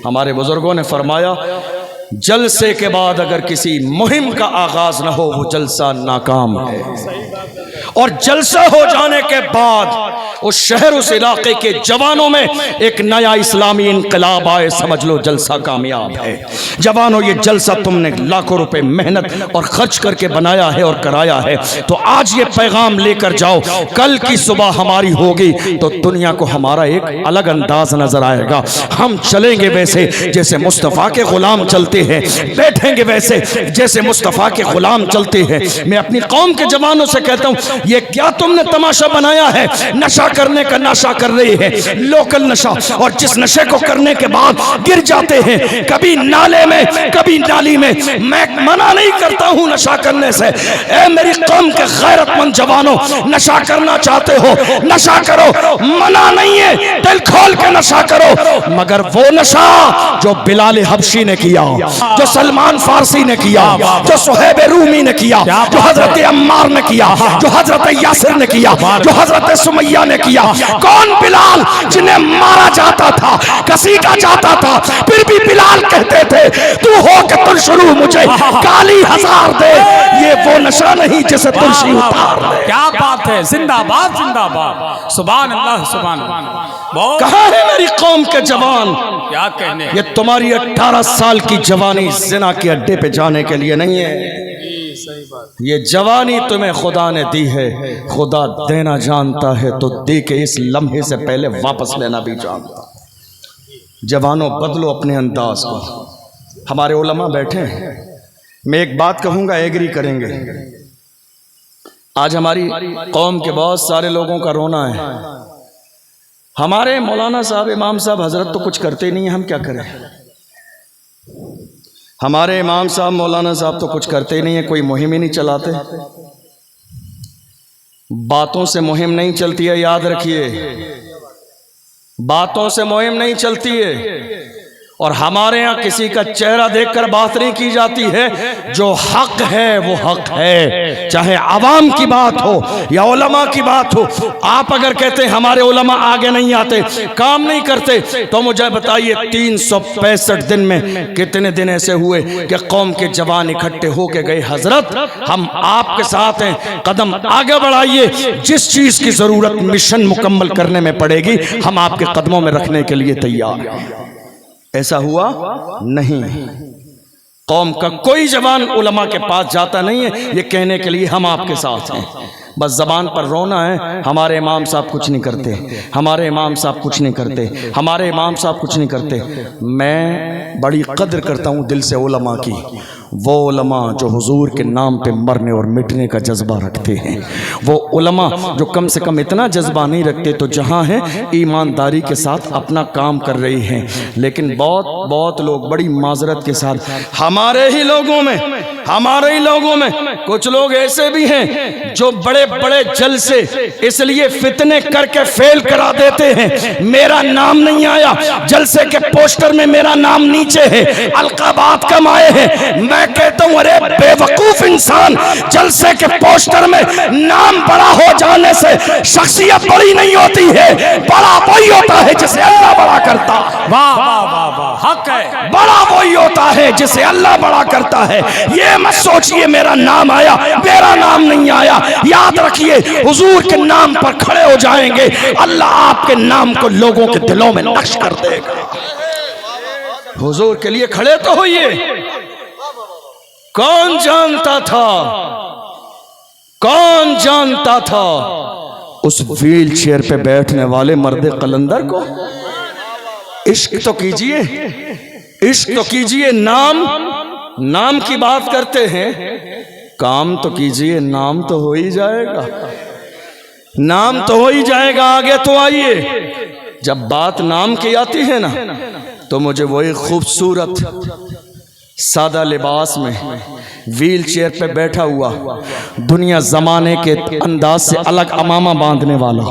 हमारे बुजुर्गों ने फरमाया, जलसे के बाद अगर किसी मुहिम का आगाज न हो वो जलसा नाकाम है, और जलसा हो जाने के बाद उस शहर उस इलाके के जवानों में एक नया इस्लामी इनकलाब आए, समझ लो जलसा कामयाब है। जवानों, ये जलसा तुमने लाखों रुपए मेहनत और खर्च करके बनाया है और कराया है, तो आज ये पैगाम लेकर जाओ। कल की सुबह हमारी होगी तो दुनिया को हमारा एक अलग अंदाज नजर आएगा। हम चलेंगे वैसे जैसे मुस्तफ़ा के गुलाम चलते हैं, बैठेंगे वैसे जैसे मुस्तफ़ा के गुलाम चलते हैं। मैं अपनी कौम के जवानों से कहता हूँ, ये क्या तुमने तमाशा बनाया है? नशा करने का नशा कर रहे हैं, लोकल नशा, और जिस नशे को करने के बाद गिर जाते हैं कभी नाले में कभी नाली में। मैं मना नहीं करता हूं नशा करने से। ए मेरी कौम के गैरतमंद जवानों, नशा करना चाहते हो नशा करो, मना नहीं है, दिल खोल के नशा करो, मगर वो नशा जो बिलाल हबशी ने किया, जो सलमान फारसी ने किया, जो सुहैब रूमी ने किया, जो हजरत अम्मार ने किया, जो हजरत यासिर ने किया, जो हजरत सुमैया ने किया। कौन बिलाल जिन्हें मारा जाता था, घसीटा जाता था, फिर भी बिलाल कहते थे तू हो के तुर शुरू मुझे काली हजार दे। ये वो नशा नहीं जिसे तुलसी उतार दे। क्या बात है, जिंदाबाद जिंदाबाद, सुभान अल्लाह सुभान अल्लाह। कहाँ है मेरी कौम के जवान? क्या कहने, ये तुम्हारी 18 साल की जवानी जिना के अड्डे पे जाने के लिए नहीं है। ये जवानी तुम्हें खुदा ने दी है, खुदा देना जानता है तो दे के इस लम्हे से पहले वापस लेना भी जानता। जवानों, बदलो अपने अंदाज को। हमारे उलमा बैठे हैं, मैं एक बात कहूंगा, एग्री करेंगे। आज हमारी कौम के बहुत सारे लोगों का रोना है, हमारे मौलाना साहब, इमाम साहब, हजरत तो कुछ करते नहीं है, हम क्या करें? हमारे इमाम साहब, मौलाना साहब तो कुछ करते ही नहीं है, कोई मुहिम ही नहीं चलाते। बातों से मुहिम नहीं चलती है, याद रखिए, बातों से मुहिम नहीं चलती है। और हमारे यहाँ किसी का चेहरा देखकर बात नहीं की जाती है। जो हक है वो हक है, चाहे आवाम की बात हो या उलमा की बात हो। आप अगर कहते हैं हमारे उलमा आगे नहीं आते, काम नहीं करते, तो मुझे बताइए 365 दिन में कितने दिन ऐसे हुए कि कौम के जवान इकट्ठे होके गए, हजरत हम आपके साथ हैं, कदम आगे बढ़ाइए, जिस चीज की जरूरत मिशन मुकम्मल करने में पड़ेगी हम आपके कदमों में रखने के लिए तैयार हैं। ऐसा हुआ नहीं। कौम का कोई जवान उलमा के पास जाता नहीं है ये कहने के लिए हम आपके साथ हैं। बस ज़बान पर रोना है, हमारे इमाम साहब कुछ नहीं करते, हमारे इमाम साहब कुछ नहीं करते, हमारे इमाम साहब कुछ नहीं करते। मैं बड़ी कद्र करता हूँ दिल से उलमा की, वो उलमा जो हुजूर के नाम पे मरने और मिटने का जज्बा रखते हैं, वो उलमा जो कम से कम इतना जज्बा नहीं रखते तो जहाँ हैं ईमानदारी के साथ अपना काम कर रही हैं। लेकिन बहुत लोग बड़ी माजरत के साथ हमारे ही लोगों में कुछ लोग ऐसे भी हैं जो बड़े बड़े जलसे इसलिए फितने करके फेल करा देते हैं। मेरा नाम नहीं आया, जलसे के पोस्टर में मेरा नाम नीचे है, अलकाबात कमाए हैं। मैं कहता हूं अरे बेवकूफ इंसान, जलसे के पोस्टर में नाम बड़ा हो जाने से शख्सियत बड़ी नहीं होती है, बड़ा वही होता है जिसे अल्लाह बड़ा करता है। वाह वाह वाह वाह, हक है। बड़ा वही होता है जिसे अल्लाह बड़ा करता है। ये मत सोचिए मेरा नाम आया, मेरा नाम नहीं आया। याद रखिए हुजूर के नाम पर खड़े हो जाएंगे, अल्लाह आपके नाम को लोगों के दिलों में नक्श कर देगा। हुजूर के लिए खड़े तो होइए। कौन जानता था उस व्हील चेयर पे बैठने वाले मर्द कलंदर को। इश्क तो कीजिए, नाम की बात करते हैं, काम तो कीजिए, नाम तो हो ही जाएगा, आगे तो आइए। जब बात नाम की आती है ना तो मुझे वही खूबसूरत सादा लिबास में व्हील चेयर पे बैठा हुआ, दुनिया जमाने के अंदाज से अलग अमामा बांधने वाला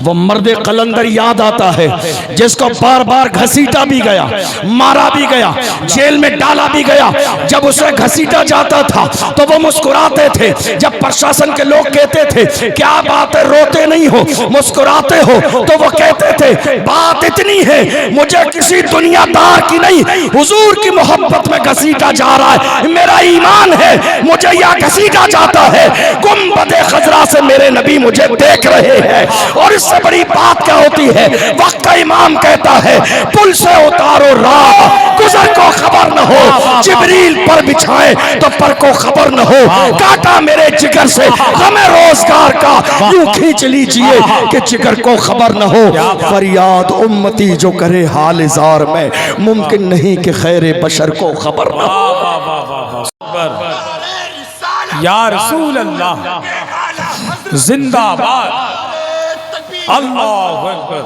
वो मर्द कलंदर याद आता है, जिसको बार बार घसीटा भी गया, मारा भी गया, जेल में डाला भी गया। जब उसे घसीटा जाता था तो वो मुस्कुराते थे। जब प्रशासन के लोग कहते थे क्या बात है, रोते नहीं हो, मुस्कुराते हो, तो वो कहते थे बात इतनी है, मुझे किसी दुनियादार की नहीं, हुजूर की मोहब्बत में घसीटा जा रहा है। मेरा ईमान है, मुझे यह घसीटा जाता है। गुंबदे खजरा से मेरे नबी मुझे देख रहे हैं। और इससे बड़ी बात क्या होती है, वक्त का इमाम कहता है पुल से उतारो राह, गुजर को खबर न हो, जिब्रील पर बिछाए तो पर को खबर न हो। काटा मेरे जिगर से हमें रोजगार का, यूं खींच लीजिए कि जिगर को खबर न हो। फरियाद उम्मती जो करे हाल जार में, मुमकिन नहीं कि खैर बशर को खबर न हो। या रसूल अल्लाह जिंदाबाद, अल्लाह अकबर।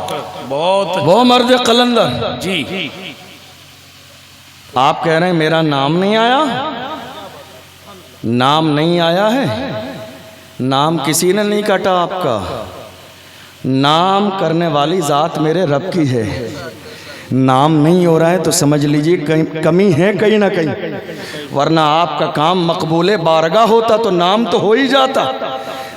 बहुत वो मर्द कलंदर जी, आप कह रहे हैं मेरा नाम नहीं आया, नाम नहीं आया है, नाम किसी ने नहीं काटा आपका, नाम करने वाली जात मेरे रब की है। नाम नहीं हो रहा है तो समझ लीजिए कहीं कमी है कहीं ना कहीं, वरना आपका काम मकबूले बारगाह होता तो नाम तो हो ही जाता,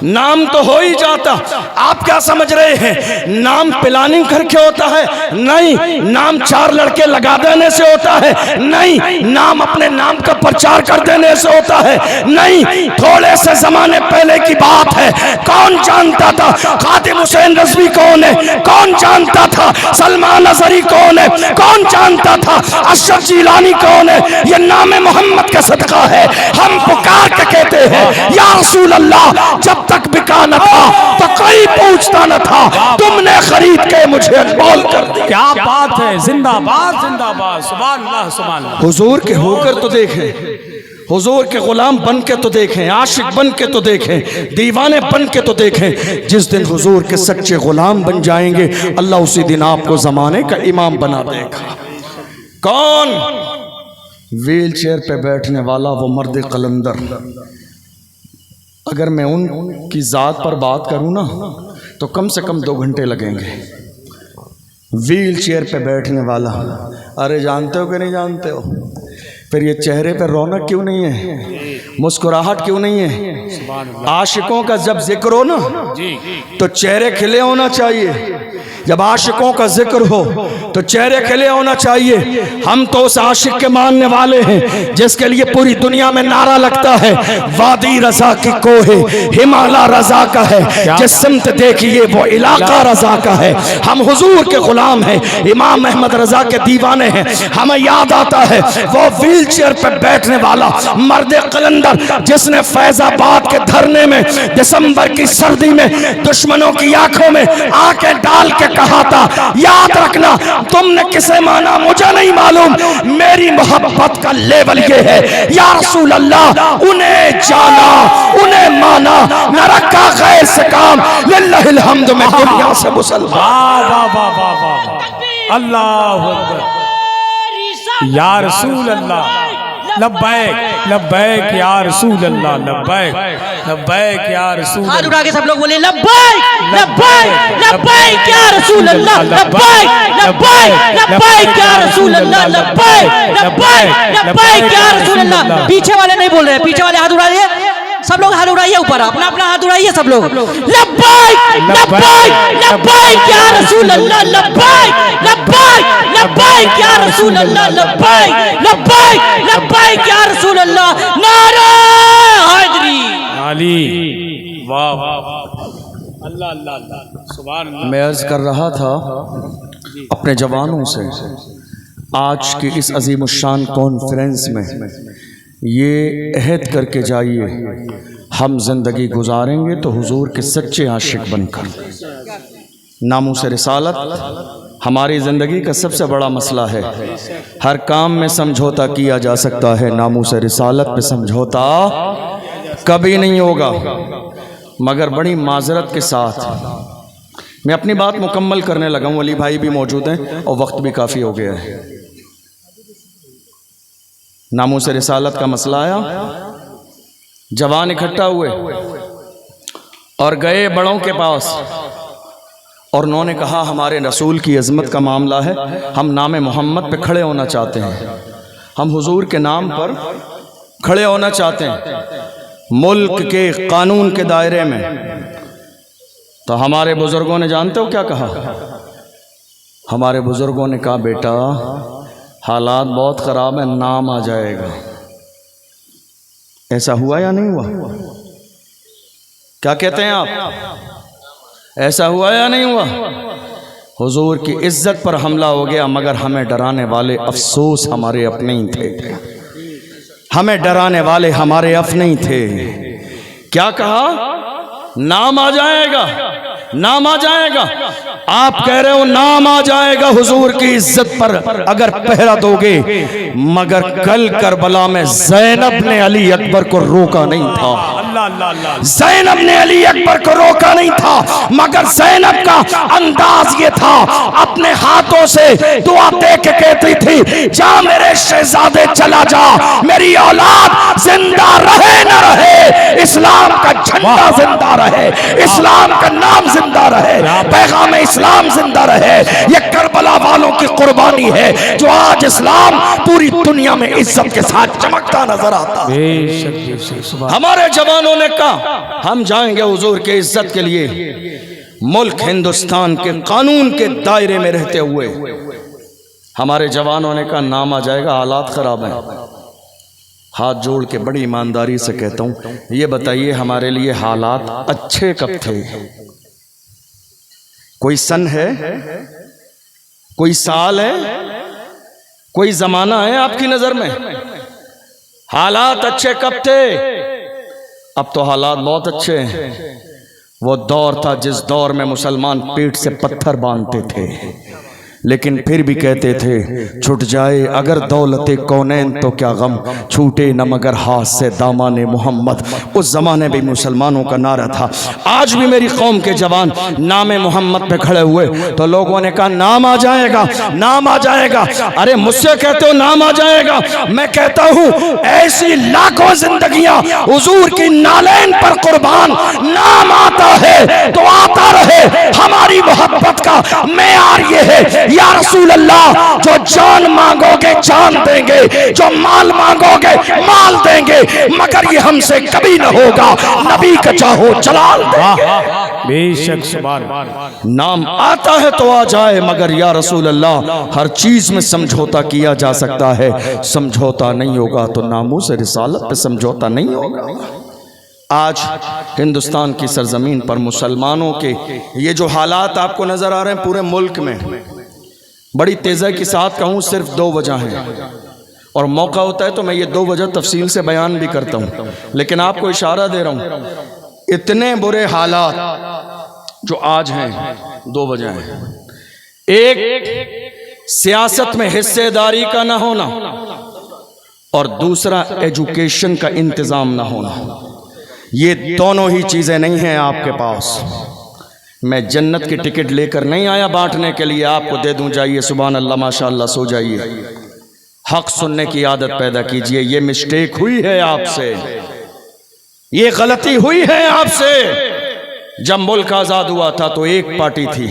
नाम तो हो ही जाता। आप क्या समझ रहे हैं नाम प्लानिंग करके होता है? नहीं। नाम चार लड़के लगा देने से होता है? नहीं। नाम अपने नाम का प्रचार कर देने से होता है? नहीं। थोड़े से जमाने पहले की बात है, कौन जानता था खातिम हुसैन रज़वी कौन है? कौन जानता था सलमान अज़हरी कौन है? कौन जानता था अशरफ जिलानी कौन है? ये नाम मोहम्मद का सदका है। हम पुकार के कहते हैं या रसूल अल्लाह, जब तक बिका न था तो कोई पूछता न था, तुमने खरीद के मुझे अनमोल कर दिया। क्या बात है, जिंदाबाद जिंदाबाद, सुभान अल्लाह सुभान अल्लाह। हुजूर के होकर तो देखें, हुजूर के गुलाम बन के तो देखें, आशिक बन के तो देखें, दीवाने बन के तो देखें। जिस दिन हुजूर के सच्चे गुलाम बन जाएंगे, अल्लाह उसी दिन आपको जमाने का इमाम बना देगा। कौन? व्हील चेयर पे बैठने वाला वो मर्द कलंदर। अगर मैं उनकी ज़ात पर बात करूं ना तो कम से कम 2 घंटे लगेंगे। व्हील चेयर पे बैठने वाला, अरे जानते हो कि नहीं जानते हो? फिर ये चेहरे पे रौनक क्यों नहीं है, मुस्कुराहट क्यों नहीं है? आशिकों का जब जिक्र हो ना तो चेहरे खिले होना चाहिए। जब आशिकों का जिक्र हो तो चेहरे खिले होना चाहिए। हम तो उस आशिक के मानने वाले हैं जिसके लिए पूरी दुनिया में नारा लगता है, वादी रजा की कोहे हिमालय रजा का है, जिस सिमत देखिए वो इलाका रजा का है। हम हुजूर के गुलाम हैं, इमाम अहमद रजा के दीवाने हैं। हमें याद आता है वो व्हील चेयर पर बैठने वाला मर्द कलंदर जिसने फैजाबाद के धरने में दिसंबर की सर्दी में दुश्मनों की आंखों में आंखें डाल के कहा था, याद रखना तुमने किसे माना मुझे नहीं मालूम, मेरी मोहब्बत का लेवल ये है, या रसूल अल्लाह उन्हें जाना उन्हें माना, न रखा गैर से काम, लिल्लाहिल हम्द में दुनिया से मुसलमान। वाह वाह वाह वाह वाह, अल्लाहु अकबर, या रसूल अल्लाह, लब्बैक लब्बैक या रसूल अल्लाह, लब्बैक लब्बैक या रसूल अल्लाह। हाथ उठा के सब लोग बोले लब्बैक लब्बैक लब्बैक या रसूल अल्लाह, लब्बैक लब्बैक लब्बैक या रसूल अल्लाह, लब्बैक लब्बैक लब्बैक या रसूल अल्लाह। पीछे वाले नहीं बोल रहे, पीछे वाले हाथ उठा लिए, सब लोग हाथ उठाइए ऊपर, अपना अपना हाथ उठाइए सब लोग। लब्बैक लब्बैक लब्बैक या रसूल अल्लाह, लब्बैक लब्बैक लब्बैक या रसूल अल्लाह, लब्बैक लब्बैक लब्बैक या रसूल अल्लाह। नारा हैदरी अली, वाह वाह वाह, अल्लाह अल्लाह अल्लाह, सुभान अल्लाह। मैं अर्ज कर रहा था अपने जवानों से, आज की इस अजीम शान कॉन्फ्रेंस में ये अहद करके जाइए, हम जिंदगी गुजारेंगे तो हुजूर के सच्चे आशिक बनकर। नामूस रिसालत हमारी ज़िंदगी का सबसे बड़ा मसला है। हर काम में समझौता किया जा सकता है, नामूस रिसालत पे समझौता कभी नहीं होगा। मगर बड़ी माजरत के साथ मैं अपनी बात मुकम्मल करने लगा हूँ। अली भाई भी मौजूद हैं और वक्त भी काफ़ी हो गया है। नामूस रिसालत का मसला आया, जवान इकट्ठा हुए और गए बड़ों के पास और उन्होंने कहा हमारे रसूल की अज़मत का मामला है, हम नाम मोहम्मद पे खड़े होना चाहते हैं, हम हुजूर के नाम पर खड़े होना चाहते हैं मुल्क के कानून के दायरे में। तो हमारे बुजुर्गों ने जानते हो क्या कहा? हमारे बुजुर्गों ने कहा बेटा हालात बहुत ख़राब है, नाम आ जाएगा। ऐसा हुआ या नहीं हुआ? क्या कहते हैं आप? ऐसा हुआ या नहीं हुआ? हुजूर की इज्जत पर हमला हो गया, मगर हमें डराने वाले अफसोस हमारे अपने ही थे। हमें डराने वाले हमारे अपने ही थे। क्या कहा? नाम आ जाएगा, नाम आ जाएगा। आप कह रहे हो नाम आ जाएगा हुजूर की इज्जत पर अगर पहरा दोगे, मगर कल करबला में ज़ैनब ने अली अकबर को रोका नहीं था। ज़ैनब ने अली अकबर को रोका नहीं था, मगर ज़ैनब का अंदाज ये था, अपने हाथों से दुआ दे के कहती थी जा मेरे शहजादे चला जा, मेरी औलाद जिंदा रहे न रहे, इस्लाम का झंडा जिंदा रहे, इस्लाम का नाम जिंदा रहे, पैगाम इस्लाम जिंदा रहे। ये करबला वालों की कुर्बानी है जो आज इस्लाम पूरी दुनिया में इज्जत के साथ चमकता नजर आता है। हमारे जवानों ने कहा हम जाएंगे हुजूर के इज्जत के लिए, मुल्क हिंदुस्तान के कानून के दायरे में रहते हुए। हमारे जवानों ने कहा नाम आ जाएगा, हालात खराब हैं। हाथ जोड़ के बड़ी ईमानदारी से कहता हूं, ये बताइए हमारे लिए हालात अच्छे कब थे? कोई सन है, कोई साल है, कोई जमाना है आपकी नजर में? हालात अच्छे कब थे? अब तो हालात बहुत अच्छे हैं। वो दौर था जिस दौर में मुसलमान पीठ से पत्थर बांधते थे, लेकिन फिर भी कहते थे छूट जाए अगर दौलते कौनैन तो क्या गम, छूटे न मगर हाथ से दामाने मोहम्मद। उस जमाने में मुसलमानों का नारा था। आज भी मेरी कौम के जवान नामे मोहम्मद पे खड़े हुए तो लोगों ने कहा नाम आ जाएगा, नाम आ जाएगा। अरे मुझसे कहते हो नाम आ जाएगा, मैं कहता हूँ ऐसी लाखों जिंदगियां हुजूर की नालैन पर कुर्बान, नाम आता है तो आता रहे। हमारी मोहब्बत का मेयार ये है, या रसूल अल्लाह, जो जान मांगोगे जान देंगे, जो माल मांगोगे माल देंगे, मगर ये हमसे कभी न होगा, नबी का चाहो जलाल देंगे। बेशक सुभान। नाम आता है तो आ जाए, मगर या रसूल अल्लाह हर चीज में समझौता किया जा सकता है, समझौता नहीं होगा तो नामूस रिसालत पे समझौता नहीं होगा। आज हिंदुस्तान की सरजमीन पर मुसलमानों के ये जो हालात आपको नजर आ रहे हैं पूरे मुल्क में, बड़ी तेजी के साथ कहूँ सिर्फ 2 वजह हैं, और मौका होता है तो मैं ये 2 वजह तफसील से बयान भी करता हूँ, लेकिन आपको इशारा दे रहा हूँ, इतने बुरे हालात जो आज हैं 2 वजह हैं। एक, सियासत में हिस्सेदारी का ना होना, और दूसरा एजुकेशन का इंतजाम ना होना। ये दोनों ही चीजें नहीं हैं आपके पास। मैं जन्नत की टिकट लेकर नहीं आया बांटने के लिए, आपको दे दूं, जाइए सुभान अल्लाह माशाअल्लाह सो जाइए, हक सुनने की आदत पैदा कीजिए। ये मिस्टेक हुई है आपसे, ये गलती हुई है आपसे। जब मुल्क आजाद हुआ था तो एक पार्टी थी,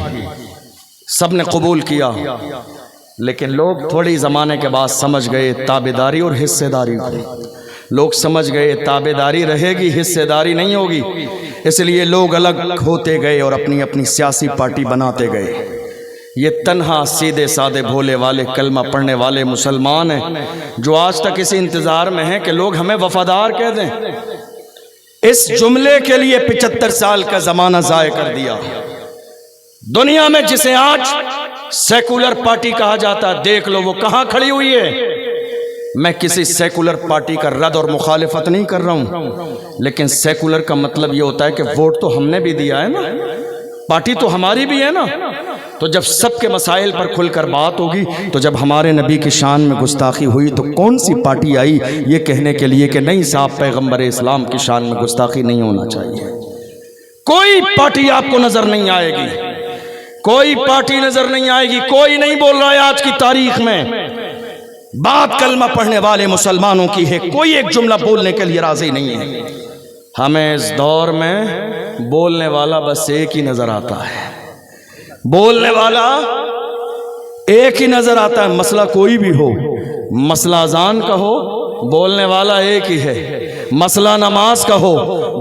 सबने कबूल किया, लेकिन लोग थोड़ी जमाने के बाद समझ गए ताबेदारी और हिस्सेदारी को। लोग समझ गए ताबेदारी रहेगी, हिस्सेदारी नहीं होगी, इसलिए लोग अलग होते गए और अपनी अपनी सियासी पार्टी बनाते गए। ये तन्हा सीधे साधे भोले वाले कलमा पढ़ने वाले मुसलमान हैं जो आज तक इसी इंतजार में हैं कि लोग हमें वफादार कह दें। इस जुमले के लिए 75 साल का जमाना जाया कर दिया। दुनिया में जिसे आज सेकुलर पार्टी कहा जाता है, देख लो वो कहां खड़ी हुई है। मैं किसी सेकुलर पार्टी का रद्द और मुखालिफत नहीं कर रहा हूं, लेकिन सेकुलर का मतलब ये होता है कि वोट तो हमने भी दिया है ना, पार्टी तो हमारी भी है ना। तो जब सबके मसाइल पर खुलकर बात होगी, तो जब हमारे नबी की शान में गुस्ताखी हुई तो कौन सी पार्टी आई ये कहने के लिए कि नहीं साहब पैगंबर इस्लाम की शान में गुस्ताखी नहीं होना चाहिए। कोई पार्टी आपको नजर नहीं आएगी, कोई पार्टी नजर नहीं आएगी। कोई नहीं बोल रहा है आज की तारीख में, बात कलमा पढ़ने वाले मुसलमानों की है, कोई एक जुमला बोलने के लिए राजी नहीं है। हमें इस दौर में बोलने वाला बस एक ही नजर आता है, बोलने वाला एक ही नजर आता है। मसला कोई भी हो, मसला अजान का हो, बोलने वाला एक ही है। मसला नमाज का हो,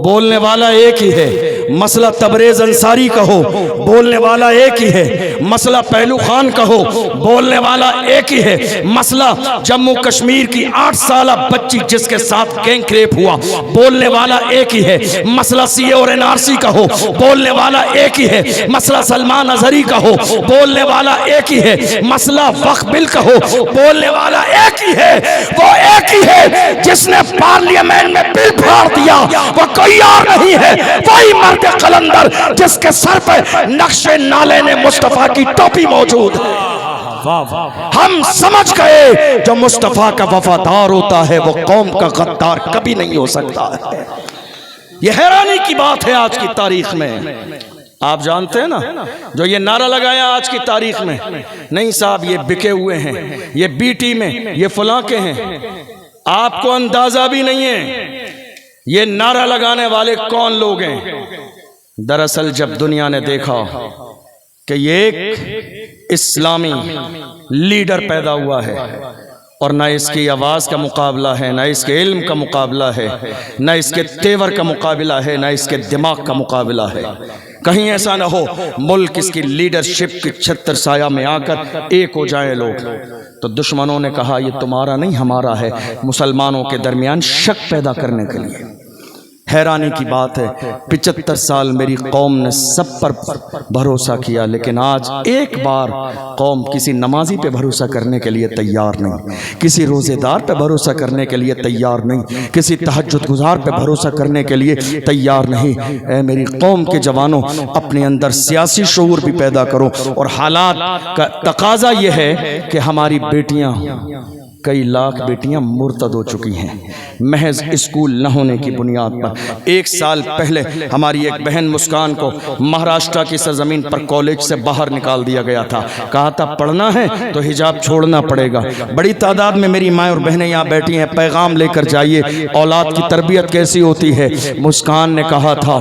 बोलने वाला एक ही है। मसला तबरेज अंसारी का हो, बोलने वाला एक ही है। मसला पहलू खान का हो, बोलने वाला एक ही है। मसला जम्मू कश्मीर की 8 साल बच्ची जिसके साथ गैंग रेप हुआ, बोलने वाला एक ही है। मसला सीए और एनआरसी का हो, बोलने वाला एक ही है। मसला सलमान अजहरी का हो, बोलने वाला एक ही है। मसला वक्फ बिल का हो, बोलने वाला एक ही है। वो एक ही है जिसने पार्लियामेंट में बिल फाड़ दिया, वो कोई और नहीं है, वही मर्द कलंदर जिसके सर पर नक्शे नाले ने मुस्तफा की टोपी मौजूद है। हम समझ गए जो मुस्तफा का वफादार होता है वो कौम का गद्दार कभी नहीं हो सकता है। यह हैरानी की बात है आज की तारीख में। आप जानते हैं ना, जो ये नारा लगाया आज की तारीख में, नहीं साहब ये बिके हुए हैं, ये बीटी में, ये फलां के हैं, आपको अंदाजा भी नहीं है ये नारा लगाने वाले कौन लोग हैं। दरअसल जब दुनिया ने देखा कि ये एक इस्लामी लीडर पैदा हुआ है और न इसकी आवाज़ का मुकाबला है, न इसके इल्म का मुकाबला है, न इसके तेवर का मुकाबला है, न इसके दिमाग का मुकाबला है, कहीं ऐसा ना हो मुल्क इसकी लीडरशिप की छत्र साया में आकर एक हो जाए लोग, तो दुश्मनों ने कहा ये तुम्हारा नहीं हमारा है, मुसलमानों के दरमियान शक पैदा करने के लिए। हैरानी की बात है 75 साल मेरी कौम ने सब पर भरोसा किया, लेकिन आज एक बार कौम किसी नमाजी पे भरोसा करने के लिए तैयार नहीं, किसी रोज़ेदार पे भरोसा करने के लिए तैयार नहीं, किसी तहज्जुद गुजार पे भरोसा करने के लिए तैयार नहीं। ऐ मेरी कौम के जवानों, अपने अंदर सियासी शऊर भी पैदा करो। और हालात का तकाजा ये है कि हमारी बेटियाँ कई लाख बेटियां मुर्तद हो चुकी हैं महज स्कूल न होने की बुनियाद पर। 1 साल पहले हमारी एक बहन मुस्कान को महाराष्ट्र की सरजमीन पर कॉलेज से बाहर निकाल दिया गया था। कहा था पढ़ना है तो हिजाब छोड़ना पड़ेगा। बड़ी तादाद में मेरी माँ और बहनें यहाँ बैठी हैं, पैगाम लेकर जाइए औलाद की तरबियत कैसी होती है। मुस्कान ने कहा था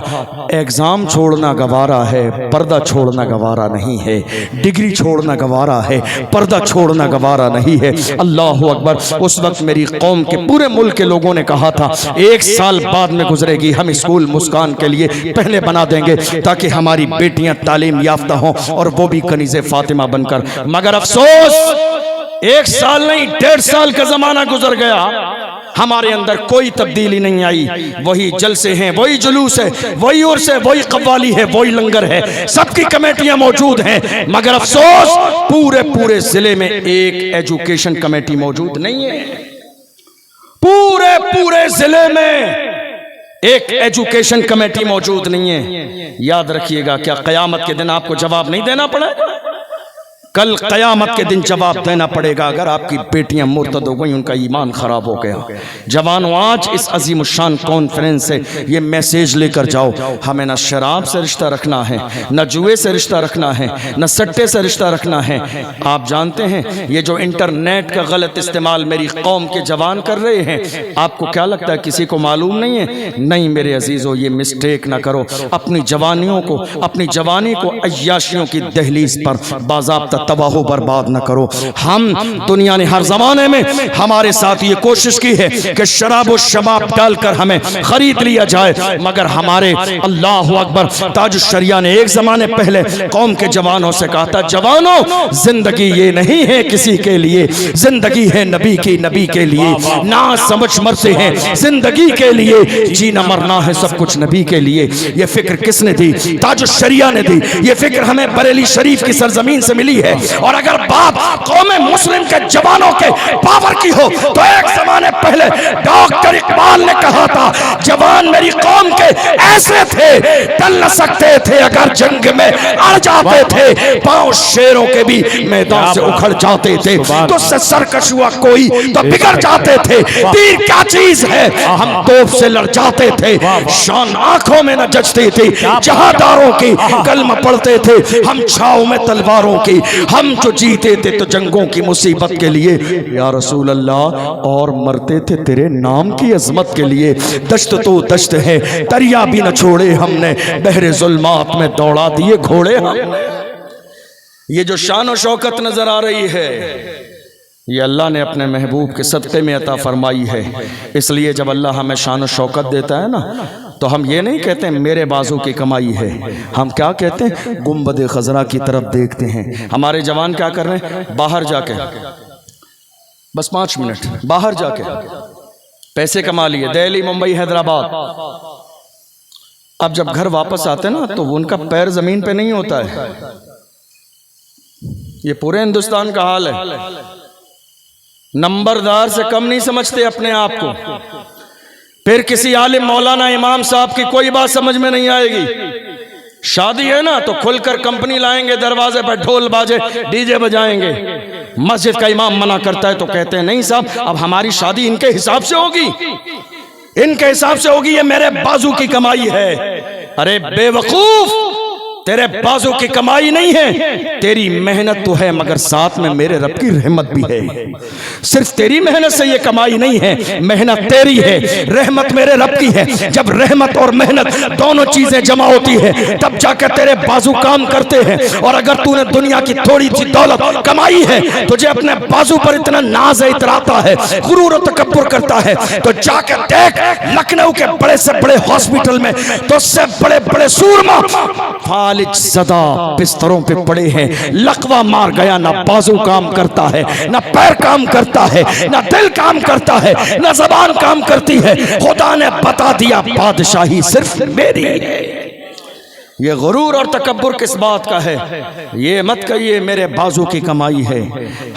एग्जाम छोड़ना गवारा है, पर्दा छोड़ना गवारा नहीं है। डिग्री छोड़ना गवारा है, पर्दा छोड़ना गवारा नहीं है। अल्लाह अकबर। उस वक्त मेरी कौम के पूरे मुल्क के लोगों ने कहा था 1 साल बाद में गुजरेगी, हम स्कूल मुस्कान के लिए पहले बना देंगे ताकि हमारी बेटियां तालीम याफ्ता हों और वो भी कनीज़े फातिमा बनकर। मगर अफसोस 1 साल नहीं 1.5 साल का जमाना गुजर गया, हमारे अंदर कोई तब्दीली नहीं आई। वही जलसे हैं, वही जुलूस है, वही उर्स है, वही कव्वाली है, वही लंगर है, सबकी कमेटियां मौजूद हैं। मगर अफसोस पूरे जिले में एक एजुकेशन कमेटी मौजूद नहीं है। पूरे जिले में एक एजुकेशन कमेटी मौजूद नहीं है। याद रखिएगा, क्या कयामत के दिन आपको जवाब नहीं देना पड़ेगा? कल कयामत के दिन जवाब देना पड़ेगा। अगर आपकी बेटियां मुर्तद हो गई, उनका ईमान खराब हो गया। जवानों, आज इस अजीम शान कॉन्फ्रेंस से ये मैसेज लेकर जाओ, हमें न शराब से रिश्ता रखना है, न जुए से रिश्ता रखना है, न सट्टे से रिश्ता रखना है। आप जानते हैं ये जो इंटरनेट का गलत इस्तेमाल मेरी कौम के जवान कर रहे हैं, आपको क्या लगता है किसी को मालूम नहीं है? नहीं मेरे अजीजों, ये मिस्टेक ना करो। अपनी जवानियों को, अपनी जवानी को अय्याशियों की दहलीज पर बाज़ाब्ता तबाह बर्बाद न करो। हम दुनिया ने हर जमाने में हमारे साथ ये कोशिश की है कि शराब और शबाब डालकर हमें खरीद लिया जाए, मगर हमारे अल्लाह अकबर ताज शरिया ने एक जमाने पहले कौम के जवानों से कहा था, जवानों जिंदगी ये नहीं है किसी के लिए, जिंदगी है नबी की, नबी के लिए। ना समझ मरते हैं जिंदगी के लिए, जीना मरना है सब कुछ नबी के लिए। ये फिक्र किसने दी? ताज शरिया ने दी। ये फिक्र हमें बरेली शरीफ की सरजमीन से मिली है। और अगर बात कौम मुस्लिम के जवानों के पावर की हो तो एक जमाने पहले डॉक्टर इकबाल ने कहा था, जवान मेरी कौम के ऐसे थे टल न सकते थे अगर जंग में अड़ जाते थे, पांव शेरों के भी मैदान से उखड़ जाते थे, तो उससे सरकश हुआ कोई तो बिगड़ जाते थे। तीर क्या चीज है, हम तोप से लड़ जाते थे, शान आंखों में न जचती थी जहादारों की, कलमा पढ़ते थे हम छाव में तलवारों की। हम जो जीते थे तो जंगों की मुसीबत के लिए या रसूल अल्लाह, और मरते थे तेरे नाम की अजमत के लिए। दश्त तो दश्त है, दरिया भी न छोड़े हमने, बहरे जुल्मात में दौड़ा दिए घोड़े हमने। ये जो शान और शौकत नजर आ रही है, ये अल्लाह ने अपने महबूब के सदक़े में अता फरमाई है। इसलिए जब अल्लाह हमें शान और शौकत देता है ना, तो हम ये नहीं कहते मेरे बाजू की कमाई है, हम क्या कहते हैं गुंबद खजरा की तरफ देखते हैं। हमारे जवान क्या कर रहे हैं? बाहर जाके बस 5 मिनट बाहर जाके पैसे कमा लिए, दिल्ली, मुंबई, हैदराबाद। अब जब घर वापस आते ना तो उनका पैर जमीन पे नहीं होता है। ये पूरे हिंदुस्तान का हाल है। नंबरदार से कम नहीं समझते अपने आप को। फिर किसी आलिम, मौलाना, इमाम साहब की कोई बात समझ में नहीं आएगी। शादी है ना तो खुलकर कंपनी लाएंगे, दरवाजे पर ढोल बाजे डीजे बजाएंगे। मस्जिद का इमाम मना करता है तो कहते हैं नहीं साहब, अब हमारी शादी इनके हिसाब से होगी, इनके हिसाब से होगी, ये मेरे बाजू की कमाई है। अरे बेवकूफ, तेरे बाजू की कमाई नहीं है, तेरी मेहनत तो है, मगर साथ में मेरे रब की रहमत भी है। सिर्फ तेरी मेहनत से ये कमाई नहीं है, मेहनत तेरी है, रहमत मेरे रब की है। जब रहमत और मेहनत दोनों चीजें जमा होती है तब जाकर तेरे बाजू काम करते हैं। और अगर तूने दुनिया की थोड़ी सी दौलत कमाई है, तुझे अपने बाजू पर इतना नाज इतराता है, गुरूर और तकब्बुर करता है, तो जाकर देख लखनऊ के बड़े से बड़े हॉस्पिटल में तो उससे बड़े बड़े सूरमा सदा बिस्तरों पे पड़े हैं, लकवा मार गया, ना बाजू काम करता है, ना पैर काम करता है, ना दिल काम करता है, ना जबान काम करती है। खुदा ने बता दिया बादशाही सिर्फ मेरी है। ये गुरूर और तकब्बुर किस बात का है? ये मत कहिए मेरे बाजू की कमाई है,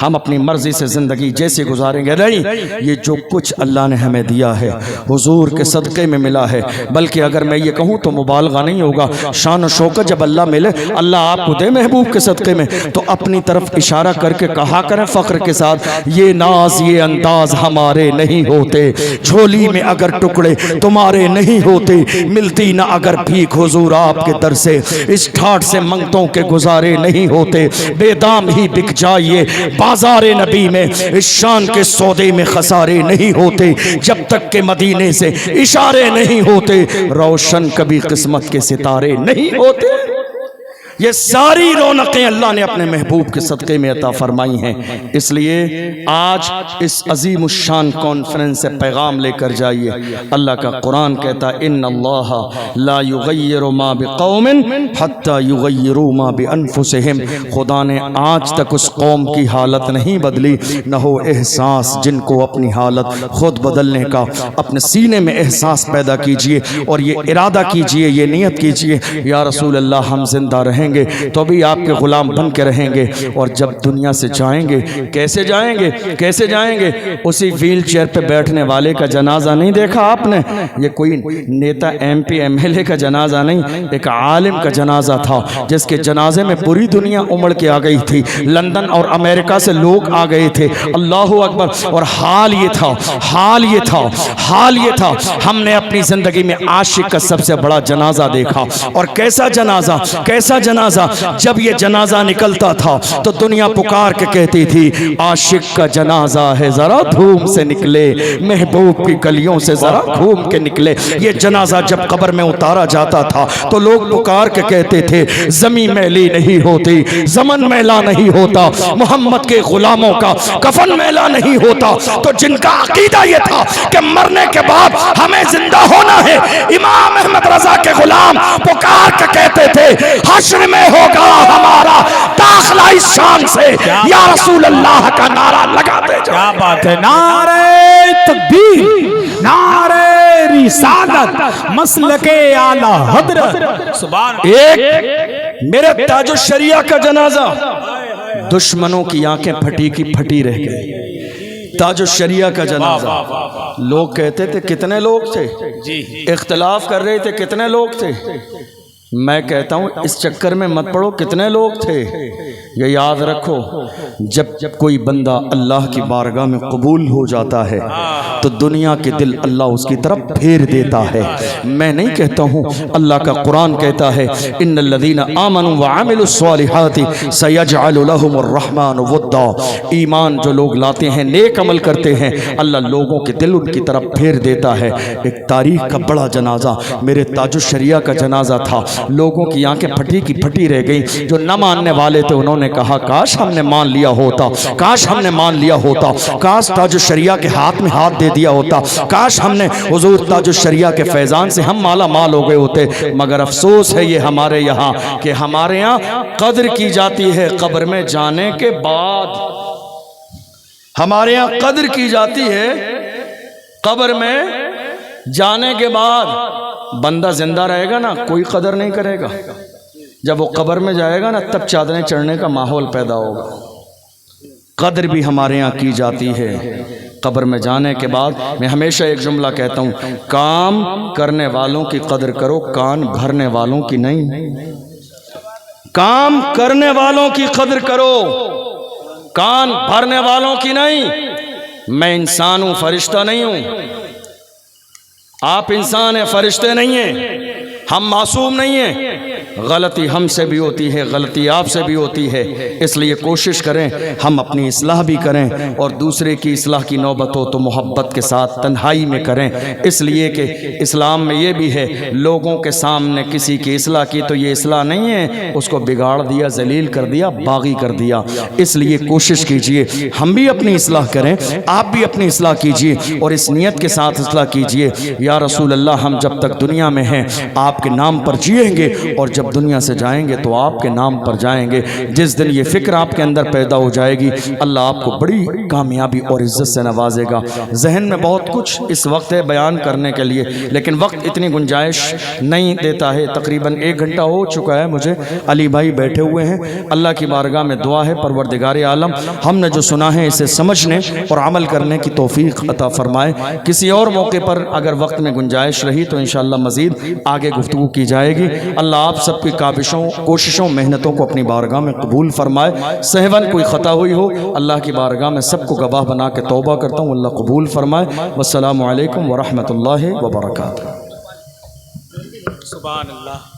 हम अपनी मर्जी से ज़िंदगी जैसे गुजारेंगे। नहीं, ये जो कुछ अल्लाह ने हमें दिया है हुजूर के सदक़े में मिला है। बल्कि अगर मैं ये कहूँ तो मुबालगा नहीं होगा, शान और शौकत जब अल्लाह मिले, अल्लाह आपको दे महबूब के सदक़े में, तो अपनी तरफ इशारा करके कहा करें फ़ख्र के साथ, ये नाज ये अंदाज हमारे नहीं होते, झोली में अगर टुकड़े तुम्हारे नहीं होते, मिलती ना अगर भीख हुजूर आपके से इस ठाट से मंगतों के गुजारे नहीं होते, बेदाम ही बिक जाइए बाजारे नबी में, इस शान के सौदे में खसारे नहीं होते, जब तक के मदीने से इशारे नहीं होते, रोशन कभी किस्मत के सितारे नहीं होते। ये सारी रौनकें अल्लाह ने अपने महबूब के सदक़े में अता फरमाई हैं। इसलिए आज इस अजीम शान कॉन्फ्रेंस से पैगाम लेकर जाइए। अल्लाह का कुरान कहता है, इन्नल्लाह ला युगय्यिरु मा बिक़ौमिन हत्ता युगय्यिरु मा बिअनफुसिहिम। खुदा ने आज तक उस कौम की हालत नहीं बदली, न हो एहसास जिनको अपनी हालत खुद बदलने का। अपने सीने में एहसास पैदा कीजिए और ये इरादा कीजिए, ये नियत कीजिए, या रसूल अल्लाह हम जिंदा रहेंगे तो भी आपके गुलाम बन के रहेंगे, और जब दुनिया से जाएंगे कैसे जाएंगे? कैसे जाएंगे? उसी व्हील चेयर पे बैठने वाले का जनाजा नहीं देखा आपने? ये कोई नेता MP MLA का जनाजा नहीं, एक आलिम का जनाजा था, जिसके जनाजे में पूरी दुनिया उमड़ के आ गई थी, लंदन और अमेरिका से लोग आ गए थे। अल्लाह अकबर। और हाल ये था, हमने अपनी जिंदगी में आशिक का सबसे बड़ा जनाजा देखा। और कैसा जनाजा, कैसा जनाजा? जब ये जनाजा निकलता था तो दुनिया पुकार के कहती थी, आशिक का जनाजा है, जरा धूम से निकले, महबूब की गलियों से जरा घूम के निकले। ये जनाजा जब कब्र में उतारा जाता था तो लोग पुकार के कहते थे, जमीन मैली नहीं होती, जमन मैला नहीं होता, मोहम्मद के गुलामों का कफन मैला नहीं होता। तो जिनका अकीदा ये था कि मरने के बाद हमें जिंदा होना है, इमाम अहमद रजा के गुलाम पुकार के कहते थे, हश्र में होगा हमारा दाखिला इस शान से, या रसूल अल्लाह का नारा लगाते जाओ। क्या बात है! नारे तकबीर, नारे रिसालत, मसलके आला हजरत, सुभान। एक मेरे ताजो शरिया का जनाजा, दुश्मनों की आंखें फटी की फटी रह गई। ताजो शरिया का जनाजा, लोग कहते थे कितने लोग थे, इख्तिलाफ कर रहे थे कितने लोग थे। मैं कहता हूँ इस चक्कर में मत पड़ो कितने लोग थे, ये याद रखो, जब कोई बंदा अल्लाह की बारगाह में कबूल हो जाता है तो दुनिया के दिल अल्लाह उसकी तरफ फेर देता है। मैं नहीं कहता हूँ, अल्लाह का कुरान कहता है, इन्नल्लज़ीना आमनू व अमिलुस्सालिहाति सयजअलु लहुमुर रहमानु वुद्दा। ईमान जो लोग लाते हैं, नेक अमल करते हैं, अल्लाह लोगों के दिल उनकी तरफ फेर देता है। एक तारीख का बड़ा जनाजा मेरे ताजो शरिया का जनाजा था। लोगों की आंखें फटी की फटी रह गई। जो न मानने वाले थे उन्होंने कहा, काश हमने मान लिया होता, काश हमने मान लिया होता, काश ताजो शरिया के हाथ में हाथ दे दिया होता, काश हमने हुजूर ताजो शरिया के फैजान से हम माला माल हो गए होते। मगर अफसोस है ये हमारे यहाँ कि हमारे यहाँ कद्र की जाती है कब्र में जाने के बाद। हमारे यहाँ कद्र की जाती है कब्र में जाने के बाद। बंदा जिंदा रहेगा ना, कोई कदर नहीं करेगा। जब वो कब्र में जाएगा ना, तब चादरें चढ़ने का माहौल पैदा होगा। कदर भी हमारे यहाँ की जाती है कब्र में जाने के बाद। मैं हमेशा एक जुमला कहता हूँ, काम करने वालों की कदर करो, कान भरने वालों की नहीं। काम करने वालों की कदर करो, कान भरने वालों की नहीं। मैं इंसान हूँ, फरिश्ता नहीं हूँ। आप इंसान हैं, फरिश्ते नहीं हैं। हम मासूम नहीं हैं। गलती हमसे भी होती है, गलती आपसे भी होती है। इसलिए कोशिश करें हम अपनी इस्लाह भी करें, और दूसरे की इस्लाह की नौबत हो तो मोहब्बत के साथ तन्हाई में करें। इसलिए कि इस्लाम में ये भी है, लोगों के सामने किसी की इस्लाह की तो ये इस्लाह नहीं है, उसको बिगाड़ दिया, जलील कर दिया, बागी कर दिया। इसलिए कोशिश कीजिए हम भी अपनी इस्लाह करें, आप भी अपनी इस्लाह कीजिए, और इस नियत के साथ इस्लाह कीजिए, या रसूल अल्लाह हम जब तक दुनिया में हैं आपके नाम पर जिएंगे, और जब जब दुनिया से जाएंगे तो आपके नाम पर जाएंगे। जिस दिन ये फ़िक्र आपके अंदर पैदा हो जाएगी, अल्लाह आपको बड़ी कामयाबी और इज़्ज़त से नवाजेगा। जहन में बहुत कुछ इस वक्त है बयान करने के लिए, लेकिन वक्त इतनी गुंजाइश नहीं देता है। तकरीबन 1 घंटा हो चुका है, मुझे अली भाई बैठे हुए हैं। अल्लाह की बारगाह में दुआ है परवरदिगार आलम हमने जो सुना है इसे समझने और अमल करने की तौफीक अता फरमाए। किसी और मौके पर अगर वक्त में गुंजाइश रही तो इंशाअल्लाह मज़ीद आगे गुफ्तगू की जाएगी। अल्लाह आप सबकी काबिशों, कोशिशों, मेहनतों को अपनी बारगाह में कबूल फरमाए। सहवन कोई ख़ता हुई हो, अल्लाह की बारगाह में सबको गवाह बना के तौबा करता हूँ, अल्लाह कबूल फरमाए। वस्सलामु अलैकुम व रहमतुल्लाहि व बरकातुहू। सुभान अल्लाह।